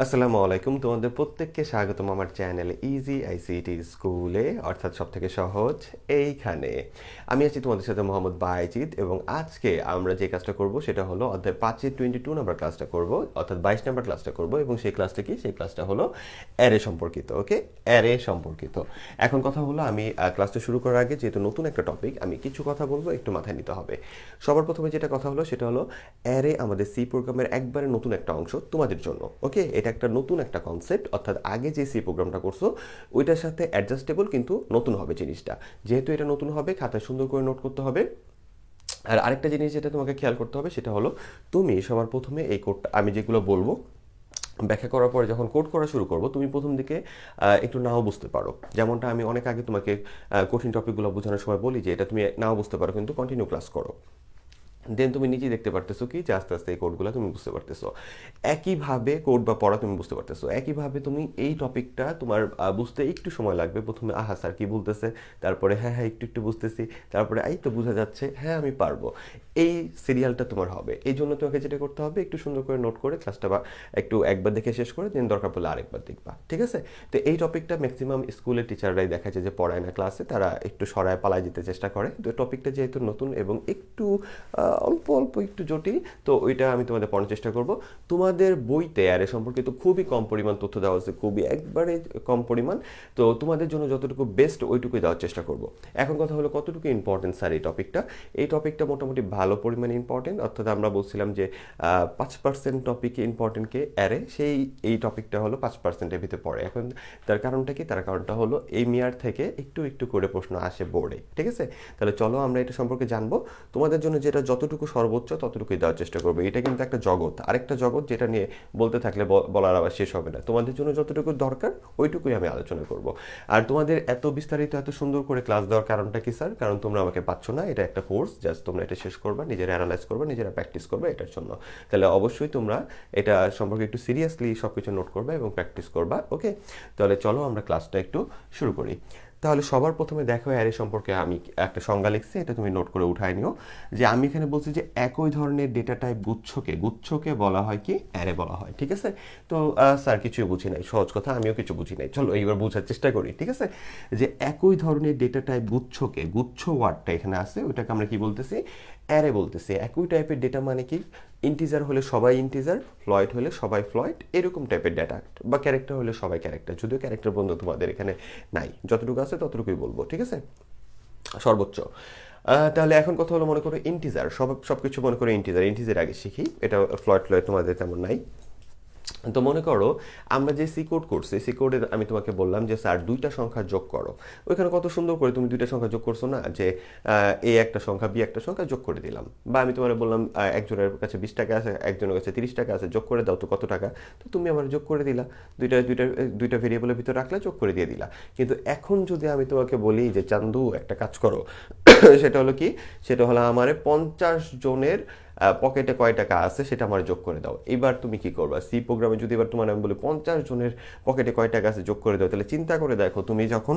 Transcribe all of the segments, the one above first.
আসসালামু আলাইকুম, তোমাদের প্রত্যেককে স্বাগতম আমার চ্যানেল ইজি আইসিটি স্কুলে, অর্থাৎ সবথেকে সহজ এইখানে। আমি আছি তোমাদের সাথে মোহাম্মদ বাইজিদ, এবং আজকে আমরা যে কাজটা করব সেটা হলো অধ্যায় 5-এর 22 নাম্বার ক্লাসটা করব, অর্থাৎ 22 নাম্বার ক্লাসটা করব। এবং সেই ক্লাসটা কি? সেই ক্লাসটা হলো অ্যারে সম্পর্কিত। ওকে, অ্যারে সম্পর্কিত। এখন কথা হলো, আমি ক্লাসটা শুরু করার আগে যেহেতু নতুন একটা টপিক, আমি কিছু কথা বলবো, একটু মাথায় নিতে হবে। সবার প্রথমে যেটা কথা হলো সেটা হলো অ্যারে আমাদের সি প্রোগ্রামের একবারে নতুন একটা অংশ তোমাদের জন্য। ওকে, এটা একটা নতুন একটা কনসেপ্ট, অর্থাৎ আগে যে সি প্রোগ্রামটা করছো ওইটার সাথে অ্যাডজাস্টেবল, কিন্তু নতুন হবে জিনিসটা। যেহেতু এটা নতুন হবে, খাতায় সুন্দর করে নোট করতে হবে। আর আরেকটা জিনিস যেটা তোমাকে খেয়াল করতে হবে সেটা হলো, তুমি সবার প্রথমে এই কোডটা আমি যেগুলো বলবো ব্যাখ্যা করার পরে যখন কোড করা শুরু করবো, তুমি প্রথম দিকে একটু নাও বুঝতে পারো। যেমনটা আমি অনেক আগে তোমাকে কঠিন টপিকগুলো বোঝানোর সময় বলি যে এটা তুমি নাও বুঝতে পারো, কিন্তু কন্টিনিউ ক্লাস করো। দেন তুমি নিজেই দেখতে পারতেছো কি যে আস্তে আস্তে এই কোডগুলো তুমি বুঝতে পারতেছো। একইভাবে কোড বা পড়া তুমি বুঝতে পারতেছো, একইভাবে তুমি এই টপিকটা তোমার বুঝতে একটু সময় লাগবে। প্রথমে আহা স্যার কি বলতেছে, তারপরে হ্যাঁ হ্যাঁ একটু একটু বুঝতেছি, তারপরে এই তো বোঝা যাচ্ছে, হ্যাঁ আমি পারবো। এই সিরিয়ালটা তোমার হবে। এই জন্য তোমাকে যেটা করতে হবে, একটু সুন্দর করে নোট করে ক্লাসটা বা একটু একবার দেখে শেষ করে দেন দরকার পড়লে আরেকবার দেখবা, ঠিক আছে? তো এই টপিকটা ম্যাক্সিমাম স্কুলের টিচাররাই দেখা যায় যে পড়ায় না ক্লাসে, তারা একটু সরায় পালায় যেতে চেষ্টা করে। তো টপিকটা যেহেতু নতুন এবং একটু অল্প অল্প একটু জটিল, তো ওইটা আমি তোমাদের পড়ার চেষ্টা করব। তোমাদের বইতে অ্যারে সম্পর্কিত খুবই কম পরিমাণ তথ্য দেওয়া হচ্ছে, খুবই একবারে কম পরিমাণ। তো তোমাদের জন্য যতটুকু বেস্ট ওইটুকুই দেওয়ার চেষ্টা করব। এখন কথা হলো কতটুকু ইম্পর্টেন্ট স্যার এই টপিকটা। এই টপিকটা মোটামুটি ভালো পরিমাণে ইম্পর্টেন্ট, অর্থাৎ আমরা বলছিলাম যে 5% টপিকে ইম্পর্টেন্টকে অ্যারে, এই টপিকটা হলো 5%-এর ভিতরে পড়ে। এখন তার কারণটা কি? তার কারণটা হলো এই মেয়ার থেকে একটু একটু করে প্রশ্ন আসে বোর্ডে, ঠিক আছে? তাহলে চলো আমরা এটা সম্পর্কে জানবো। তোমাদের জন্য যেটা যতটুকু সর্বোচ্চ ততটুকুই দেওয়ার চেষ্টা করবো। এটা কিন্তু একটা জগৎ, আরেকটা জগৎ, যেটা নিয়ে বলতে থাকলে বলার আবার শেষ হবে না। তোমাদের জন্য যতটুকু দরকার ওইটুকুই আমি আলোচনা করব। আর তোমাদের এত বিস্তারিত এত সুন্দর করে ক্লাস দেওয়ার কারণটা কি স্যার? কারণ তোমরা আমাকে পাচ্ছ না, এটা একটা কোর্স, জাস্ট তোমরা এটা শেষ করবা, নিজেরা অ্যানালাইজ করবা, নিজেরা প্র্যাকটিস করবা এটার জন্য। তাহলে অবশ্যই তোমরা এটা সম্পর্কে একটু সিরিয়াসলি সব কিছু নোট করবা এবং প্র্যাকটিস করবা। ওকে, তাহলে চলো আমরা ক্লাসটা একটু শুরু করি। তাহলে সবার প্রথমে দেখো অ্যারে সম্পর্কে আমি একটা সংজ্ঞা লিখছি, এটা তুমি নোট করে উঠায় নিও। যে আমি এখানে বলছি যে একই ধরনের ডেটা টাইপ গুচ্ছকে বলা হয় কি? অ্যারে বলা হয়, ঠিক আছে? তো স্যার কিছুই বুঝি নাই, সহজ কথা, আমিও কিছু বুঝি নাই, চলো এইবার বোঝার চেষ্টা করি, ঠিক আছে? যে একই ধরনের ডেটা টাইপ গুচ্ছ ওয়ার্ডটা এখানে আছে, ওইটাকে আমরা কি বলতেছি? অ্যারে বলতেছি। একই টাইপের ডেটা মানে কি? ইন্টিজার হলে সবাই ইন্টিজার, ফ্লয়েড হলে সবাই ফ্লয়েড, এরকম টাইপের ডেটা। বা ক্যারেক্টার হলে সবাই ক্যারেক্টার, যদিও ক্যারেক্টার বন্ধু তোমাদের এখানে নাই, যতটুকু আছে ততটুকুই বলবো, ঠিক আছে? সর্বোচ্চ। তাহলে এখন কথা হলো, মনে করো ইন্টিজার, সবকিছু মনে করো ইন্টিজার আগে শিখি, এটা ফ্লয়েড তোমাদের তেমন নাই। তো মনে করো আমরা যে সি কোড করছি, সি কোডে আমি তোমাকে বললাম যে স্যার দুইটা সংখ্যা যোগ করো। ওইখানে কত সুন্দর করে তুমি দুইটা সংখ্যা যোগ করছো না, যে এ একটা সংখ্যা বি একটা সংখ্যা যোগ করে দিলাম। বা আমি তোমার বললাম একজনের কাছে 20 টাকা আছে, একজনের কাছে 30 টাকা আছে, যোগ করে দাও তো কত টাকা। তো তুমি আমার যোগ করে দিলা, দুইটা ভেরিয়েবলের ভিতরে রাখলে যোগ করে দিয়ে দিলা। কিন্তু এখন যদি আমি তোমাকে বলি যে চান্দু একটা কাজ করো, সেটা হলো কি? সেটা হলো আমার 50 জনের পকেটে কয় টাকা আছে সেটা আমার যোগ করে দাও। এবার তুমি কি করবা? সি প্রোগ্রামে যদি এবার তোমার আমি বলি 50 জনের পকেটে কয় টাকা আছে যোগ করে দাও, তাহলে চিন্তা করে দেখো তুমি যখন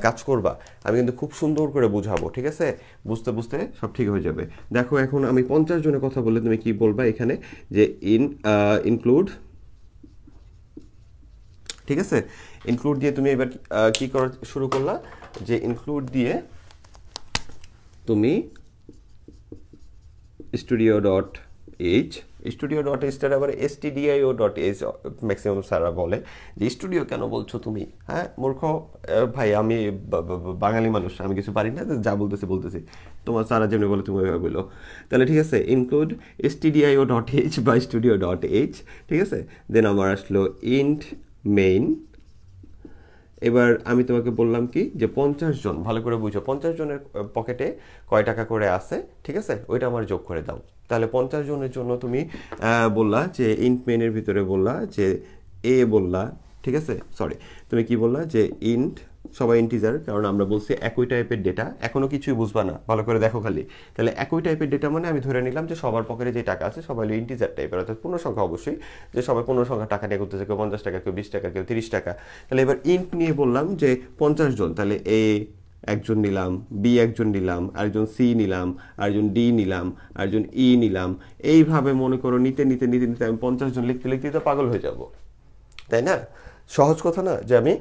কাজ করবা, আমি কিন্তু খুব সুন্দর করে বুঝাবো, ঠিক আছে? বুঝতে বুঝতে সব ঠিক হয়ে যাবে। দেখো এখন আমি 50 জনের কথা বললে তুমি কি বলবা এখানে? যে ইনক্লুড, ঠিক আছে? ইনক্লুড দিয়ে তুমি এবার কি করা শুরু করলা? যে ইনক্লুড দিয়ে তুমি স্টুডিও.h আবার stdio.h ম্যাক্সিমাম স্যাররা বলে যে স্টুডিও কেন বলছো তুমি? হ্যাঁ মূর্খ ভাই, আমি বাঙালি মানুষ, আমি কিছু পারি না, যা বলতেছি, তোমার স্যারা যেমনি বলে তুমি ওইভাবে বলো। তাহলে ঠিক আছে, ইনক্লুড stdio.h বা studio.h, ঠিক আছে? দেন আমার আসলো ইন্ট মেইন। এবার আমি তোমাকে বললাম কি যে 50 জন, ভালো করে বুঝো, 50 জনের পকেটে কয় টাকা করে আছে, ঠিক আছে? ওইটা আমার যোগ করে দাও। তাহলে 50 জনের জন্য তুমি বললা যে ইন্ট মেইনের ভিতরে বললা যে এ বললা, ঠিক আছে? সরি, তুমি কি বললা? যে ইন্ট, সবাই ইন্টিজার, কারণ আমরা বলছি একই টাইপের ডেটা। এখনো কিছুই বুঝবা না, ভালো করে দেখো খালি। তাহলে একই টাইপের ডেটা মানে আমি ধরে নিলাম যে সবার পকেটে যে টাকা আছে সবাই ইন্টিজার টাইপের, অর্থাৎ পূর্ণ সংখ্যা অবশ্যই, যে সবাই পূর্ণ সংখ্যা টাকা নিয়ে করতেছে, কেউ 50 টাকা, কেউ 20 টাকা, কেউ 30 টাকা। তাহলে এবার ইন্ট নিয়ে বললাম যে 50 জন, তাহলে এ একজন নিলাম, বি একজন নিলাম, আরেকজন সি নিলাম, আরেকজন ডি নিলাম, আরেকজন ই নিলাম, এইভাবে মনে করো নিতে নিতে নিতে নিতে আমি 50 জন লিখতে লিখতে তো পাগল হয়ে যাব, তাই না? সহজ কথা না যে আমি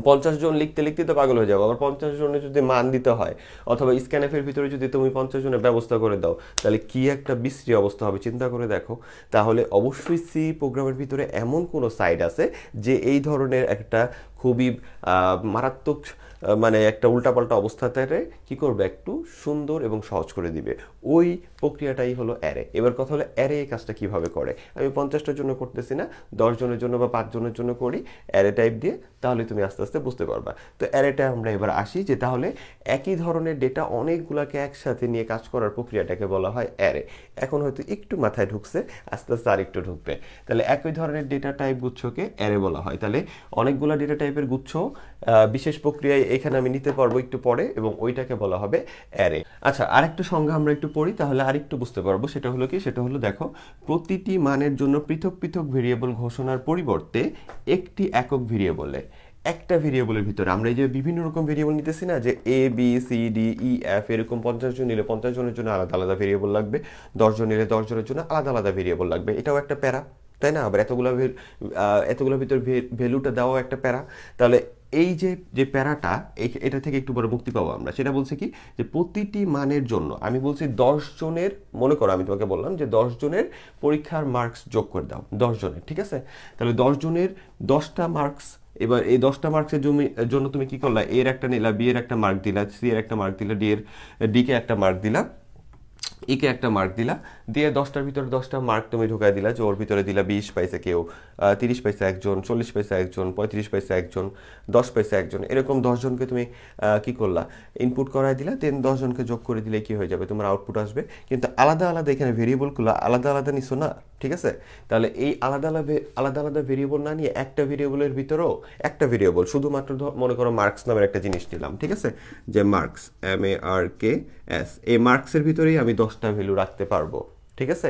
50 জন লিখতে লিখতে তো পাগল হয়ে যাবো। আবার 50 জনের যদি মান দিতে হয় অথবা স্ক্যানএফের ভিতরে যদি তুমি 50 জনের ব্যবস্থা করে দাও, তাহলে কি একটা বিশ্রী অবস্থা হবে চিন্তা করে দেখো। তাহলে অবশ্যই সি প্রোগ্রামের ভিতরে এমন কোনো সাইড আছে যে এই ধরনের একটা খুবই মারাত্মক মানে একটা উল্টাপাল্টা অবস্থাতে কি করবে, একটু সুন্দর এবং সহজ করে দিবে। ওই প্রক্রিয়াটাই হলো অ্যারে। এবার কথা হলো অ্যারে এই কাজটা কিভাবে করে। আমি 50টার জন্য করতেছি না, 10 জনের জন্য বা 5 জনের জন্য করি অ্যারে টাইপ দিয়ে, তাহলে তুমি আস্তে আস্তে বুঝতে পারবা। তো অ্যারেটা আমরা এবার আসি যে তাহলে একই ধরনের ডেটা অনেকগুলোকে একসাথে নিয়ে কাজ করার প্রক্রিয়াটাকে বলা হয় অ্যারে। এখন হয়তো একটু মাথায় ঢুকছে, আস্তে আস্তে আর একটু ঢুকবে। তাহলে একই ধরনের ডেটা টাইপ গুচ্ছকে অ্যারে বলা হয়। তাহলে অনেকগুলো ডেটা টাইপের গুচ্ছ বিশেষ প্রক্রিয়ায় এখানে আমি নিতে পারবো একটু পরে, এবং ওইটাকে বলা হবে অ্যারে। আচ্ছা, আরেকটু সংজ্ঞা আমরা একটু পড়ি, তাহলে আরেকটু বুঝতে পারবো। সেটা হলো কি, সেটা হলো দেখো, প্রতিটি মানের জন্য পৃথক পৃথক ভেরিয়েবল ঘোষণার পরিবর্তে একটি একক ভেরিয়েবলে, একটা ভেরিয়েবলের ভিতরে আমরা এই যে বিভিন্ন রকম ভেরিয়েবল নিতেছি না, যে A B C D E F, এরকম 50 জন নিলে 50 জনের জন্য আলাদা আলাদা ভেরিয়েবল লাগবে, 10 জন নিলে 10 জনের জন্য আলাদা আলাদা ভেরিয়েবল লাগবে। এটাও একটা প্যারা, তাই না? আবার এতগুলোর ভিতর ভ্যালুটা দেওয়াও একটা প্যারা। তাহলে এই যে যে প্যারাটা, এটা থেকে একটু বড় মুক্তি পাবো আমরা। সেটা বলছে কি, যে প্রতিটি মানের জন্য আমি বলছি 10 জনের, মনে করো আমি তোমাকে বললাম যে 10 জনের পরীক্ষার মার্কস যোগ করে দাও, 10 জনের, ঠিক আছে? তাহলে 10 জনের 10টা মার্কস। এবার এই 10টা মার্কসের জন্য তুমি কি করলা, এর একটা নিলা, বি এর একটা মার্ক দিলা, সি এর একটা মার্ক দিলা, ডি কে একটা মার্ক দিলা, একে একটা মার্ক দিলা, দিয়ে 10টার ভিতরে 10টা মার্ক তুমি ঢুকাই দিলা, যে ওর ভিতরে দিলা 20 পাইছে কেউ, 30 পয়সা একজন, 40 পয়সা একজন, 35 পয়সা একজন, 10 পয়সা একজন, এরকম 10 জনকে তুমি কি করলা, ইনপুট করাই দিলা, দেন 10 জনকে যোগ করে দিলে কি হয়ে যাবে, তোমার আউটপুট আসবে। কিন্তু আলাদা আলাদা এখানে ভেরিয়েবলগুলো আলাদা আলাদা নিছো না, ঠিক আছে? তাহলে এই আলাদা আলাদা আলাদা আলাদা ভেরিয়েবল না নিয়ে একটা ভেরিয়েবলের ভিতরেও একটা ভেরিয়েবল শুধুমাত্র মনে করো মার্কস নামের একটা জিনিস নিলাম, ঠিক আছে? যে মার্কস, MARKS, এই মার্কসের ভিতরেই আমি 10টা ভ্যালু রাখতে পারবো, ঠিক আছে?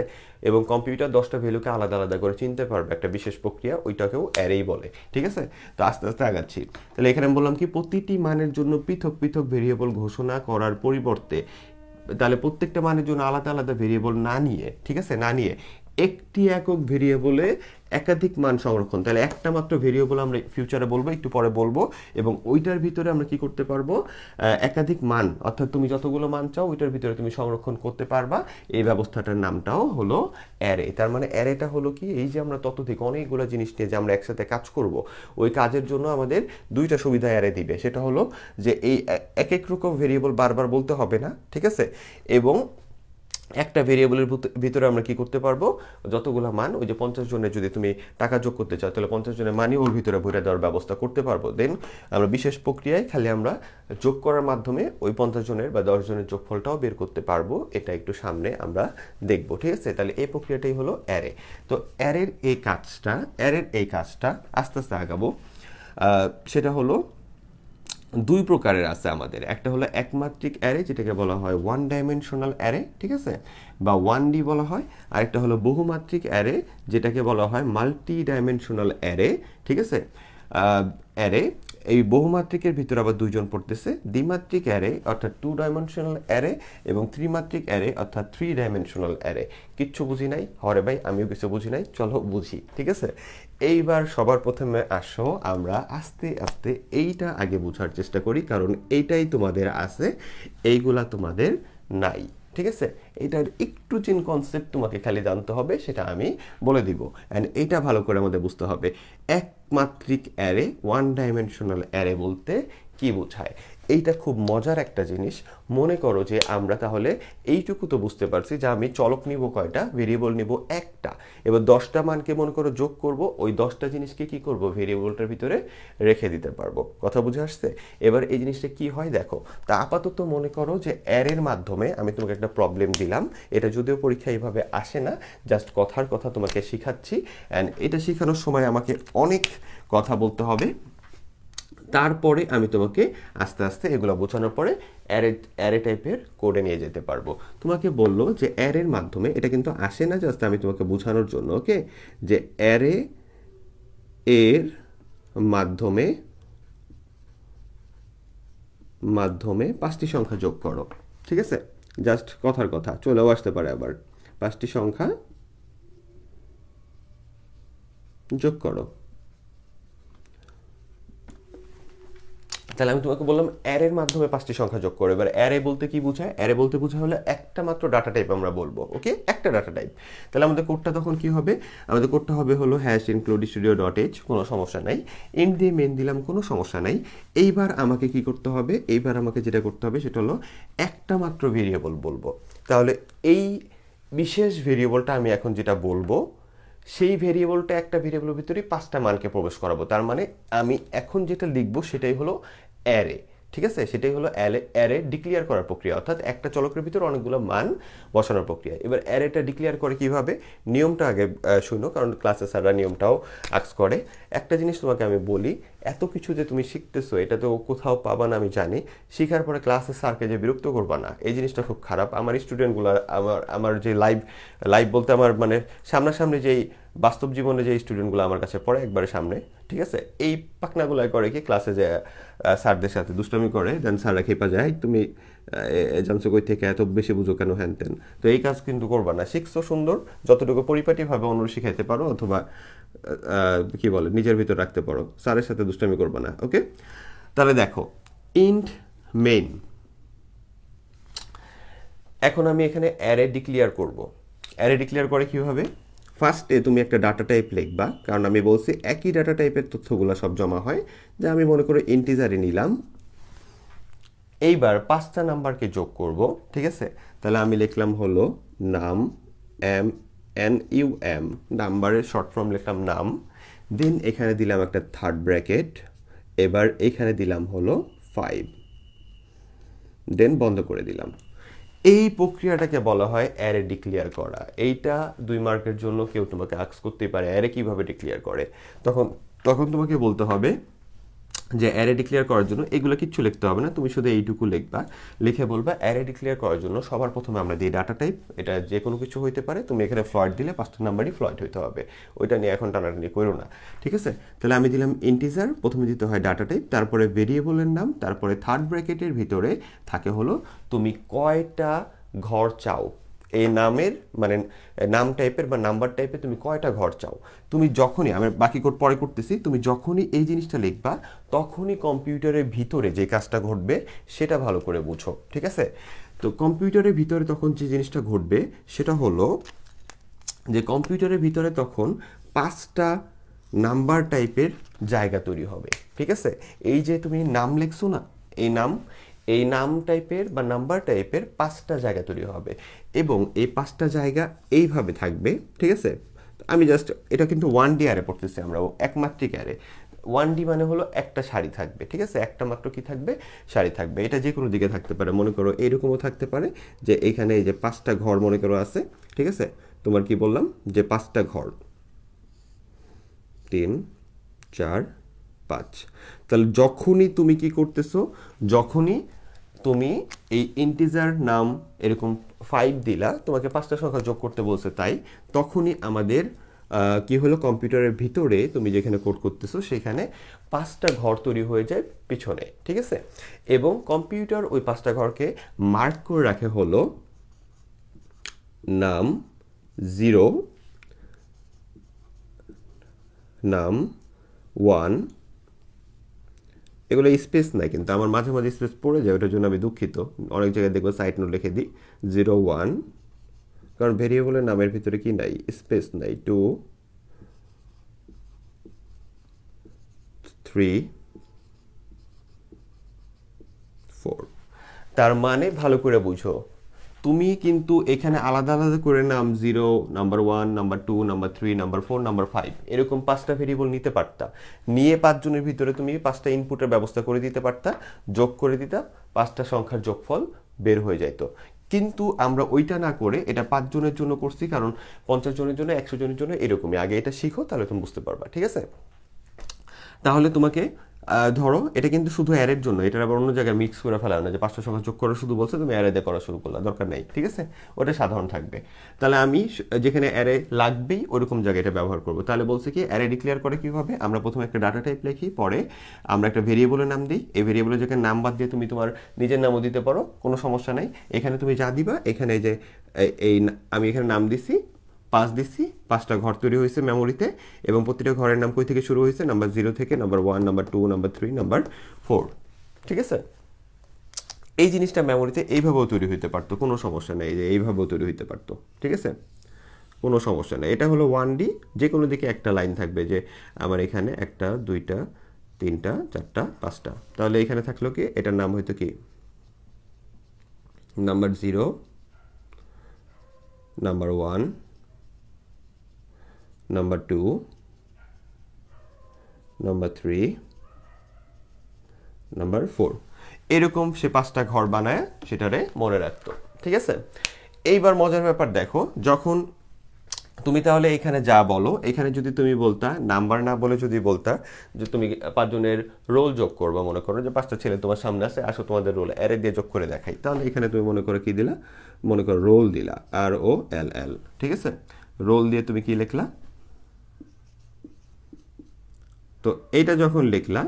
এবং কম্পিউটার 10টা ভ্যালুকে আলাদা আলাদা করে চিনতে পারবে, একটা বিশেষ প্রক্রিয়া, ওইটাকেও অ্যারেই বলে, ঠিক আছে? তো আস্তে আস্তে আগাচ্ছি। তাহলে এখানে বললাম কি, প্রতিটি মানের জন্য পৃথক পৃথক ভেরিয়েবল ঘোষণা করার পরিবর্তে, তাহলে প্রত্যেকটা মানের জন্য আলাদা আলাদা ভেরিয়েবল না নিয়ে, ঠিক আছে, না নিয়ে একটি একক ভেরিয়েবলে একাধিক মান সংরক্ষণ। তাহলে একটা মাত্র ভেরিয়েবল আমরা ফিউচারে বলবো, একটু পরে বলবো, এবং ওইটার ভিতরে আমরা কি করতে পারবো, একাধিক মান, অর্থাৎ তুমি যতগুলো মান চাও ওইটার ভিতরে তুমি সংরক্ষণ করতে পারবা। এই ব্যবস্থাটার নামটাও হলো অ্যারে। তার মানে অ্যারেটা হলো কি, এই যে আমরা ততোধিক অনেকগুলো জিনিস নিয়ে যে আমরা একসাথে কাজ করব, ওই কাজের জন্য আমাদের দুইটা সুবিধা অ্যারে দিবে। সেটা হলো যে এই এক এক রকম ভেরিয়েবল বারবার বলতে হবে না, ঠিক আছে? এবং একটা ভেরিয়েবলের ভিতরে আমরা কি করতে পারবো, যতগুলো মান, ওই যে 50 জনের যদি তুমি টাকা যোগ করতে চাও, তাহলে 50 জনের মানই ওর ভিতরে ভরে দেওয়ার ব্যবস্থা করতে পারবো। দেন আমরা বিশেষ প্রক্রিয়ায় খালি আমরা যোগ করার মাধ্যমে ওই 50 জনের বা 10 জনের যোগফলটাও বের করতে পারবো। এটা একটু সামনে আমরা দেখবো, ঠিক আছে? তাহলে এই প্রক্রিয়াটাই হলো অ্যারে। তো অ্যারের এই কাজটা আস্তে আস্তে আগাবো। সেটা হলো দুই প্রকারের আছে আমাদের। একটা হলো একমাত্রিক অ্যারে, যেটাকে বলা হয় ওয়ান ডাইমেনশনাল অ্যারে, ঠিক আছে, বা 1D বলা হয়। আরেকটা হলো বহুমাত্রিক অ্যারে, যেটাকে বলা হয় মাল্টি ডাইমেনশনাল অ্যারে, ঠিক আছে? অ্যারে, এই বহুমাত্রিকের ভিতরে আবার দুইজন পড়তেছে, দ্বিমাত্রিক অ্যারে অর্থাৎ 2 ডাইমেনশনাল অ্যারে, এবং ত্রিমাত্রিক অ্যারে অর্থাৎ 3 ডাইমেনশনাল অ্যারে। কিচ্ছু বুঝি নাই হরে ভাই, আমিও কিছু বুঝি নাই, চলো বুঝি, ঠিক আছে? এইবার সবার প্রথমে আসো আমরা আস্তে আস্তে এইটা আগে বোঝার চেষ্টা করি, কারণ এইটাই তোমাদের আছে, এইগুলা তোমাদের নাই, ঠিক আছে? এটার একটু চিন কনসেপ্ট তোমাকে খালি জানতে হবে, সেটা আমি বলে দিব। অ্যান্ড এইটা ভালো করে আমাদের বুঝতে হবে, একমাত্রিক অ্যারে, ওয়ান ডাইমেনশনাল অ্যারে বলতে কি বোঝায়। এইটা খুব মজার একটা জিনিস। মনে করো যে আমরা তাহলে এইটুকু তো বুঝতে পারছি যে আমি চলক নিব কয়টা, ভেরিয়েবল নিব একটা, এবার 10টা মানকে মনে করো যোগ করব, ওই 10টা জিনিসকে কি করব, ভেরিয়েবলটার ভিতরে রেখে দিতে পারবো। কথা বুঝে আসছে? এবার এই জিনিসটা কি হয় দেখো। তা আপাতত মনে করো যে অ্যারের মাধ্যমে আমি তোমাকে একটা প্রবলেম দিলাম, এটা যদিও পরীক্ষা এইভাবে আসে না, জাস্ট কথার কথা তোমাকে শিখাচ্ছি। অ্যান্ড এটা শেখানোর সময় আমাকে অনেক কথা বলতে হবে, তারপরে আমি তোমাকে আস্তে আস্তে এগুলো বোঝানোর পরে অ্যারে টাইপের কোডে নিয়ে যেতে পারবো। তোমাকে বললো যে অ্যারের মাধ্যমে, এটা কিন্তু আসে না, জাস্ট আমি তোমাকে বোঝানোর জন্য, ওকে, যে অ্যারে এর মাধ্যমে মাধ্যমে 5টি সংখ্যা যোগ করো। ঠিক আছে, জাস্ট কথার কথা, চলেও আসতে পারে আবার। 5টি সংখ্যা যোগ করো। তাহলে আমি তোমাকে বললাম অ্যারের মাধ্যমে 5টি সংখ্যা যোগ করো। এবার অ্যারে বলতে কি বোঝায়? অ্যারে বলতে বোঝায় হলো একটা মাত্র ডাটা টাইপ আমরা বলবো। ওকে, একটা ডাটা টাইপ। তাহলে আমাদের কোডটা তখন কি হবে? আমাদের কোডটা হবে হলো #include studio.h, কোনো সমস্যা নাই। এন্ড দিয়ে মেন দিলাম, কোনো সমস্যা নাই। এইবার আমাকে কি করতে হবে? এইবার আমাকে যেটা করতে হবে সেটা হলো একটা মাত্র ভেরিয়েবল বলবো। তাহলে এই বিশেষ ভেরিয়েবলটা আমি এখন যেটা বলবো, সেই ভেরিয়েবলটা একটা ভেরিয়েবলের ভিতরে 5টা মানকে প্রবেশ করাবো। তার মানে আমি এখন যেটা লিখবো সেটাই হলো অ্যারে। ঠিক আছে, সেটাই হলো অ্যারে ডিক্লেয়ার করার প্রক্রিয়া, অর্থাৎ একটা চলকের ভিতরে অনেকগুলো মান বসানোর প্রক্রিয়া। এবার অ্যারেটা ডিক্লেয়ার করে কিভাবে, নিয়মটা আগে শুনো, কারণ ক্লাসে স্যাররা নিয়মটাও আক্স করে। একটা জিনিস তোমাকে আমি বলি, এত কিছু যে তুমি শিখতেছো এটা তো কোথাও পাবা না আমি জানি, শিখার পরে ক্লাসে স্যারকে যে বিরক্ত করবা না, এই জিনিসটা খুব খারাপ। আমার স্টুডেন্টগুলো, আমার যে লাইভ বলতে আমার মানে সামনাসামনি যেই বাস্তব জীবনে যে স্টুডেন্টগুলো আমার কাছে পড়ে একবারে সামনে, ঠিক আছে, এই পাকনাগুলাই করে কি ক্লাসে যে স্যারদের সাথে দুষ্টামি করে, দেন স্যাররা খেপা যায়, তুমি জানছো কই থেকে, এত বেশি বুঝো কেন, হ্যান তেন। তো এই কাজ কিন্তু করবা না। শিখছো সুন্দর, যতটুকু পরিপাটিভাবে অন্য শিখাইতে পারো অথবা কি বলে নিজের ভিতর রাখতে পারো, স্যারের সাথে দুষ্টামি করবা না। ওকে, তাহলে দেখো ইন্ট মেইন। এখন আমি এখানে অ্যারে ডিক্লেয়ার করব। অ্যারে ডিক্লেয়ার করে কিভাবে? ফার্স্টে তুমি একটা ডাটা টাইপ লিখবা, কারণ আমি বলছি একই ডাটা টাইপের তথ্যগুলো সব জমা হয়। যা আমি মনে করে ইন্টিজারে নিলাম। এইবার 5টা নাম্বারকে যোগ করব। ঠিক আছে, তাহলে আমি লিখলাম হলো নাম, NUM, নাম্বারের শর্ট ফর্ম লিখলাম নাম। দেন এখানে দিলাম একটা থার্ড ব্র্যাকেট। এবার এখানে দিলাম হলো 5, দেন বন্ধ করে দিলাম। এই প্রক্রিয়াটাকে বলা হয় অ্যারে ডিক্লেয়ার করা। এইটা 2 মার্কের জন্য কেউ তোমাকে আস্ক করতেই পারে অ্যারে কিভাবে ডিক্লেয়ার করে। তখন তোমাকে বলতে হবে যে অ্যারে ডিক্লেয়ার করার জন্য এগুলো কিচ্ছু লিখতে হবে না, তুমি শুধু এইটুকু লিখবা। লিখে বলবা অ্যারে ডিক্লেয়ার করার জন্য সবার প্রথমে আমরা দিই ডাটা টাইপ। এটা যে কোনো কিছু হইতে পারে, তুমি এখানে ফ্লয়েড দিলে 5টা নাম্বারই ফ্লয়েড হইতে হবে। ওইটা নিয়ে এখন টানাটানি করো না। ঠিক আছে, তাহলে আমি দিলাম ইন্টিজার, প্রথমে দিতে হয় ডাটা টাইপ, তারপরে ভেরিয়েবলের নাম, তারপরে থার্ড ব্র্যাকেটের ভিতরে থাকে হলো তুমি কয়টা ঘর চাও। এই নামের মানে নাম টাইপের বা নাম্বার টাইপের তুমি কয়টা ঘর চাও। তুমি যখনই, আমি বাকি কোড পরে করতেছি, তুমি যখনই এই জিনিসটা লিখবা তখনই কম্পিউটারের ভিতরে যে কাজটা ঘটবে সেটা ভালো করে বুঝো। ঠিক আছে, তো কম্পিউটারের ভিতরে তখন যে জিনিসটা ঘটবে সেটা হলো যে কম্পিউটারের ভিতরে তখন 5টা নাম্বার টাইপের জায়গা তৈরি হবে। ঠিক আছে, এই যে তুমি নাম লিখছো না, এই নাম টাইপের বা নাম্বার টাইপের 5টা জায়গা তৈরি হবে এবং এই 5টা জায়গা এইভাবে থাকবে। ঠিক আছে, আমি জাস্ট এটা কিন্তু 1D অ্যারে পড়তেছি আমরা, একমাত্রিক অ্যারে। 1D মানে হলো একটা সারি থাকবে। ঠিক আছে, একটা মাত্র কি থাকবে, সারি থাকবে। এটা যে কোনো দিকে থাকতে পারে, মনে করো এরকমও থাকতে পারে যে এখানে এই যে 5টা ঘর মনে করো আছে। ঠিক আছে, তোমার কি বললাম যে 5টা ঘর, 3 4 5। তাহলে যখনই তুমি কি করতেছো, যখনই তুমি এই ইন্টিজার নাম এরকম 5 দিলা, তোমাকে 5টা সংখ্যা যোগ করতে বলছে, তাই তখনই আমাদের কি হলো, কম্পিউটারের ভিতরে তুমি যেখানে কোড করতেছো সেখানে 5টা ঘর তৈরি হয়ে যায় পিছনে। ঠিক আছে, এবং কম্পিউটার ওই 5টা ঘরকে মার্ক করে রাখে হলো নাম 0, নাম 1। এগুলো স্পেস নাই, কিন্তু আমার মাঝে মাঝে স্পেস পড়ে যায়, ওটার জন্য আমি দুঃখিত। অনেক জায়গায় দেখবো সাইড নোট লিখে দিই 0 1, কারণ ভেরিয়েবলের নামের ভিতরে কি নাই, স্পেস নাই। 2 3 4। তার মানে ভালো করে বুঝো, তুমি কিন্তু এখানে আলাদা আলাদা করে নাম 0, number 1, number 2, number 3, number 4, number 5 এরকম 5টা ভেরিয়েবল নিতে পারতা। নিয়ে 5 জনের ভিতরে তুমি 5টা ইনপুটের ব্যবস্থা করে দিতে পারতা, যোগ করে দিতা, 5টা সংখ্যার যোগফল বের হয়ে যাইতো। কিন্তু আমরা ওইটা না করে এটা 5 জনের জন্য করছি, কারণ 50 জনের জন্য, 100 জনের জন্য এরকমই। আগে এটা শিখো, তাহলে তুমি বুঝতে পারবা। ঠিক আছে, তাহলে তোমাকে ধরো এটা কিন্তু শুধু অ্যারের জন্য, এটা আবার অন্য জায়গায় মিক্স করে ফেলা না যে 5টা সংখ্যা যোগ করে শুধু বলছে তুমি অ্যারে দিয়ে করা শুরু করলা, দরকার নেই, ঠিক আছে, ওটা সাধারণ থাকবে। তাহলে আমি যেখানে অ্যারে লাগবেই ওরকম জায়গায় এটা ব্যবহার করবো। তাহলে বলছে কি অ্যারে ডিক্লেয়ার করে কীভাবে, আমরা প্রথমে একটা ডাটা টাইপ লিখি, পরে আমরা একটা ভেরিয়েবলের নাম দিই, এই ভেরিয়েবলের জায়গায় নাম বাদ দিয়ে তুমি তোমার নিজের নামও দিতে পারো, কোনো সমস্যা নাই। এখানে তুমি যা দিবা, এখানে যে এই আমি এখানে নাম দিছি 5 দিচ্ছি, 5টা ঘর তৈরি হয়েছে মেমোরিতে, এবং প্রতিটা ঘরের নাম কই থেকে শুরু হয়েছে, নাম্বার 0 থেকে, নাম্বার 1, নাম্বার 2, নাম্বার 3, নাম্বার 4, ঠিক আছে। এই জিনিসটা মেমোরিতে এইভাবেও তৈরি হইতে পারতো, কোনো সমস্যা নেই, যে এইভাবেও তৈরি হইতে পারতো, ঠিক আছে, কোনো সমস্যা নেই। এটা হলো 1D, যে কোনো দিকে একটা লাইন থাকবে, যে আমার এখানে 1টা 2টা 3টা 4টা 5টা, তাহলে এখানে থাকলো কি, এটার নাম হয়তো কি number 0, number 1, number 2, number 3, number 4, এরকম সে 5টা ঘর বানায় সেটারে মনে রাখতো, ঠিক আছে। এইবার মজার ব্যাপার দেখো, যখন তুমি তাহলে এখানে যা বলো, এখানে যদি তুমি বলতা নাম্বার না বলে যদি বলতা যে তুমি 5 জনের রোল যোগ করবা, মনে করো যে 5টা ছেলে তোমার সামনে আছে, আসো তোমাদের রোল অ্যারে দিয়ে যোগ করে দেখাই, তাহলে এখানে তুমি মনে করো কি দিলা, মনে করো রোল দিলা, ROLL, ঠিক আছে, রোল দিয়ে তুমি কি লিখলা, তো এইটা যখন লিখলা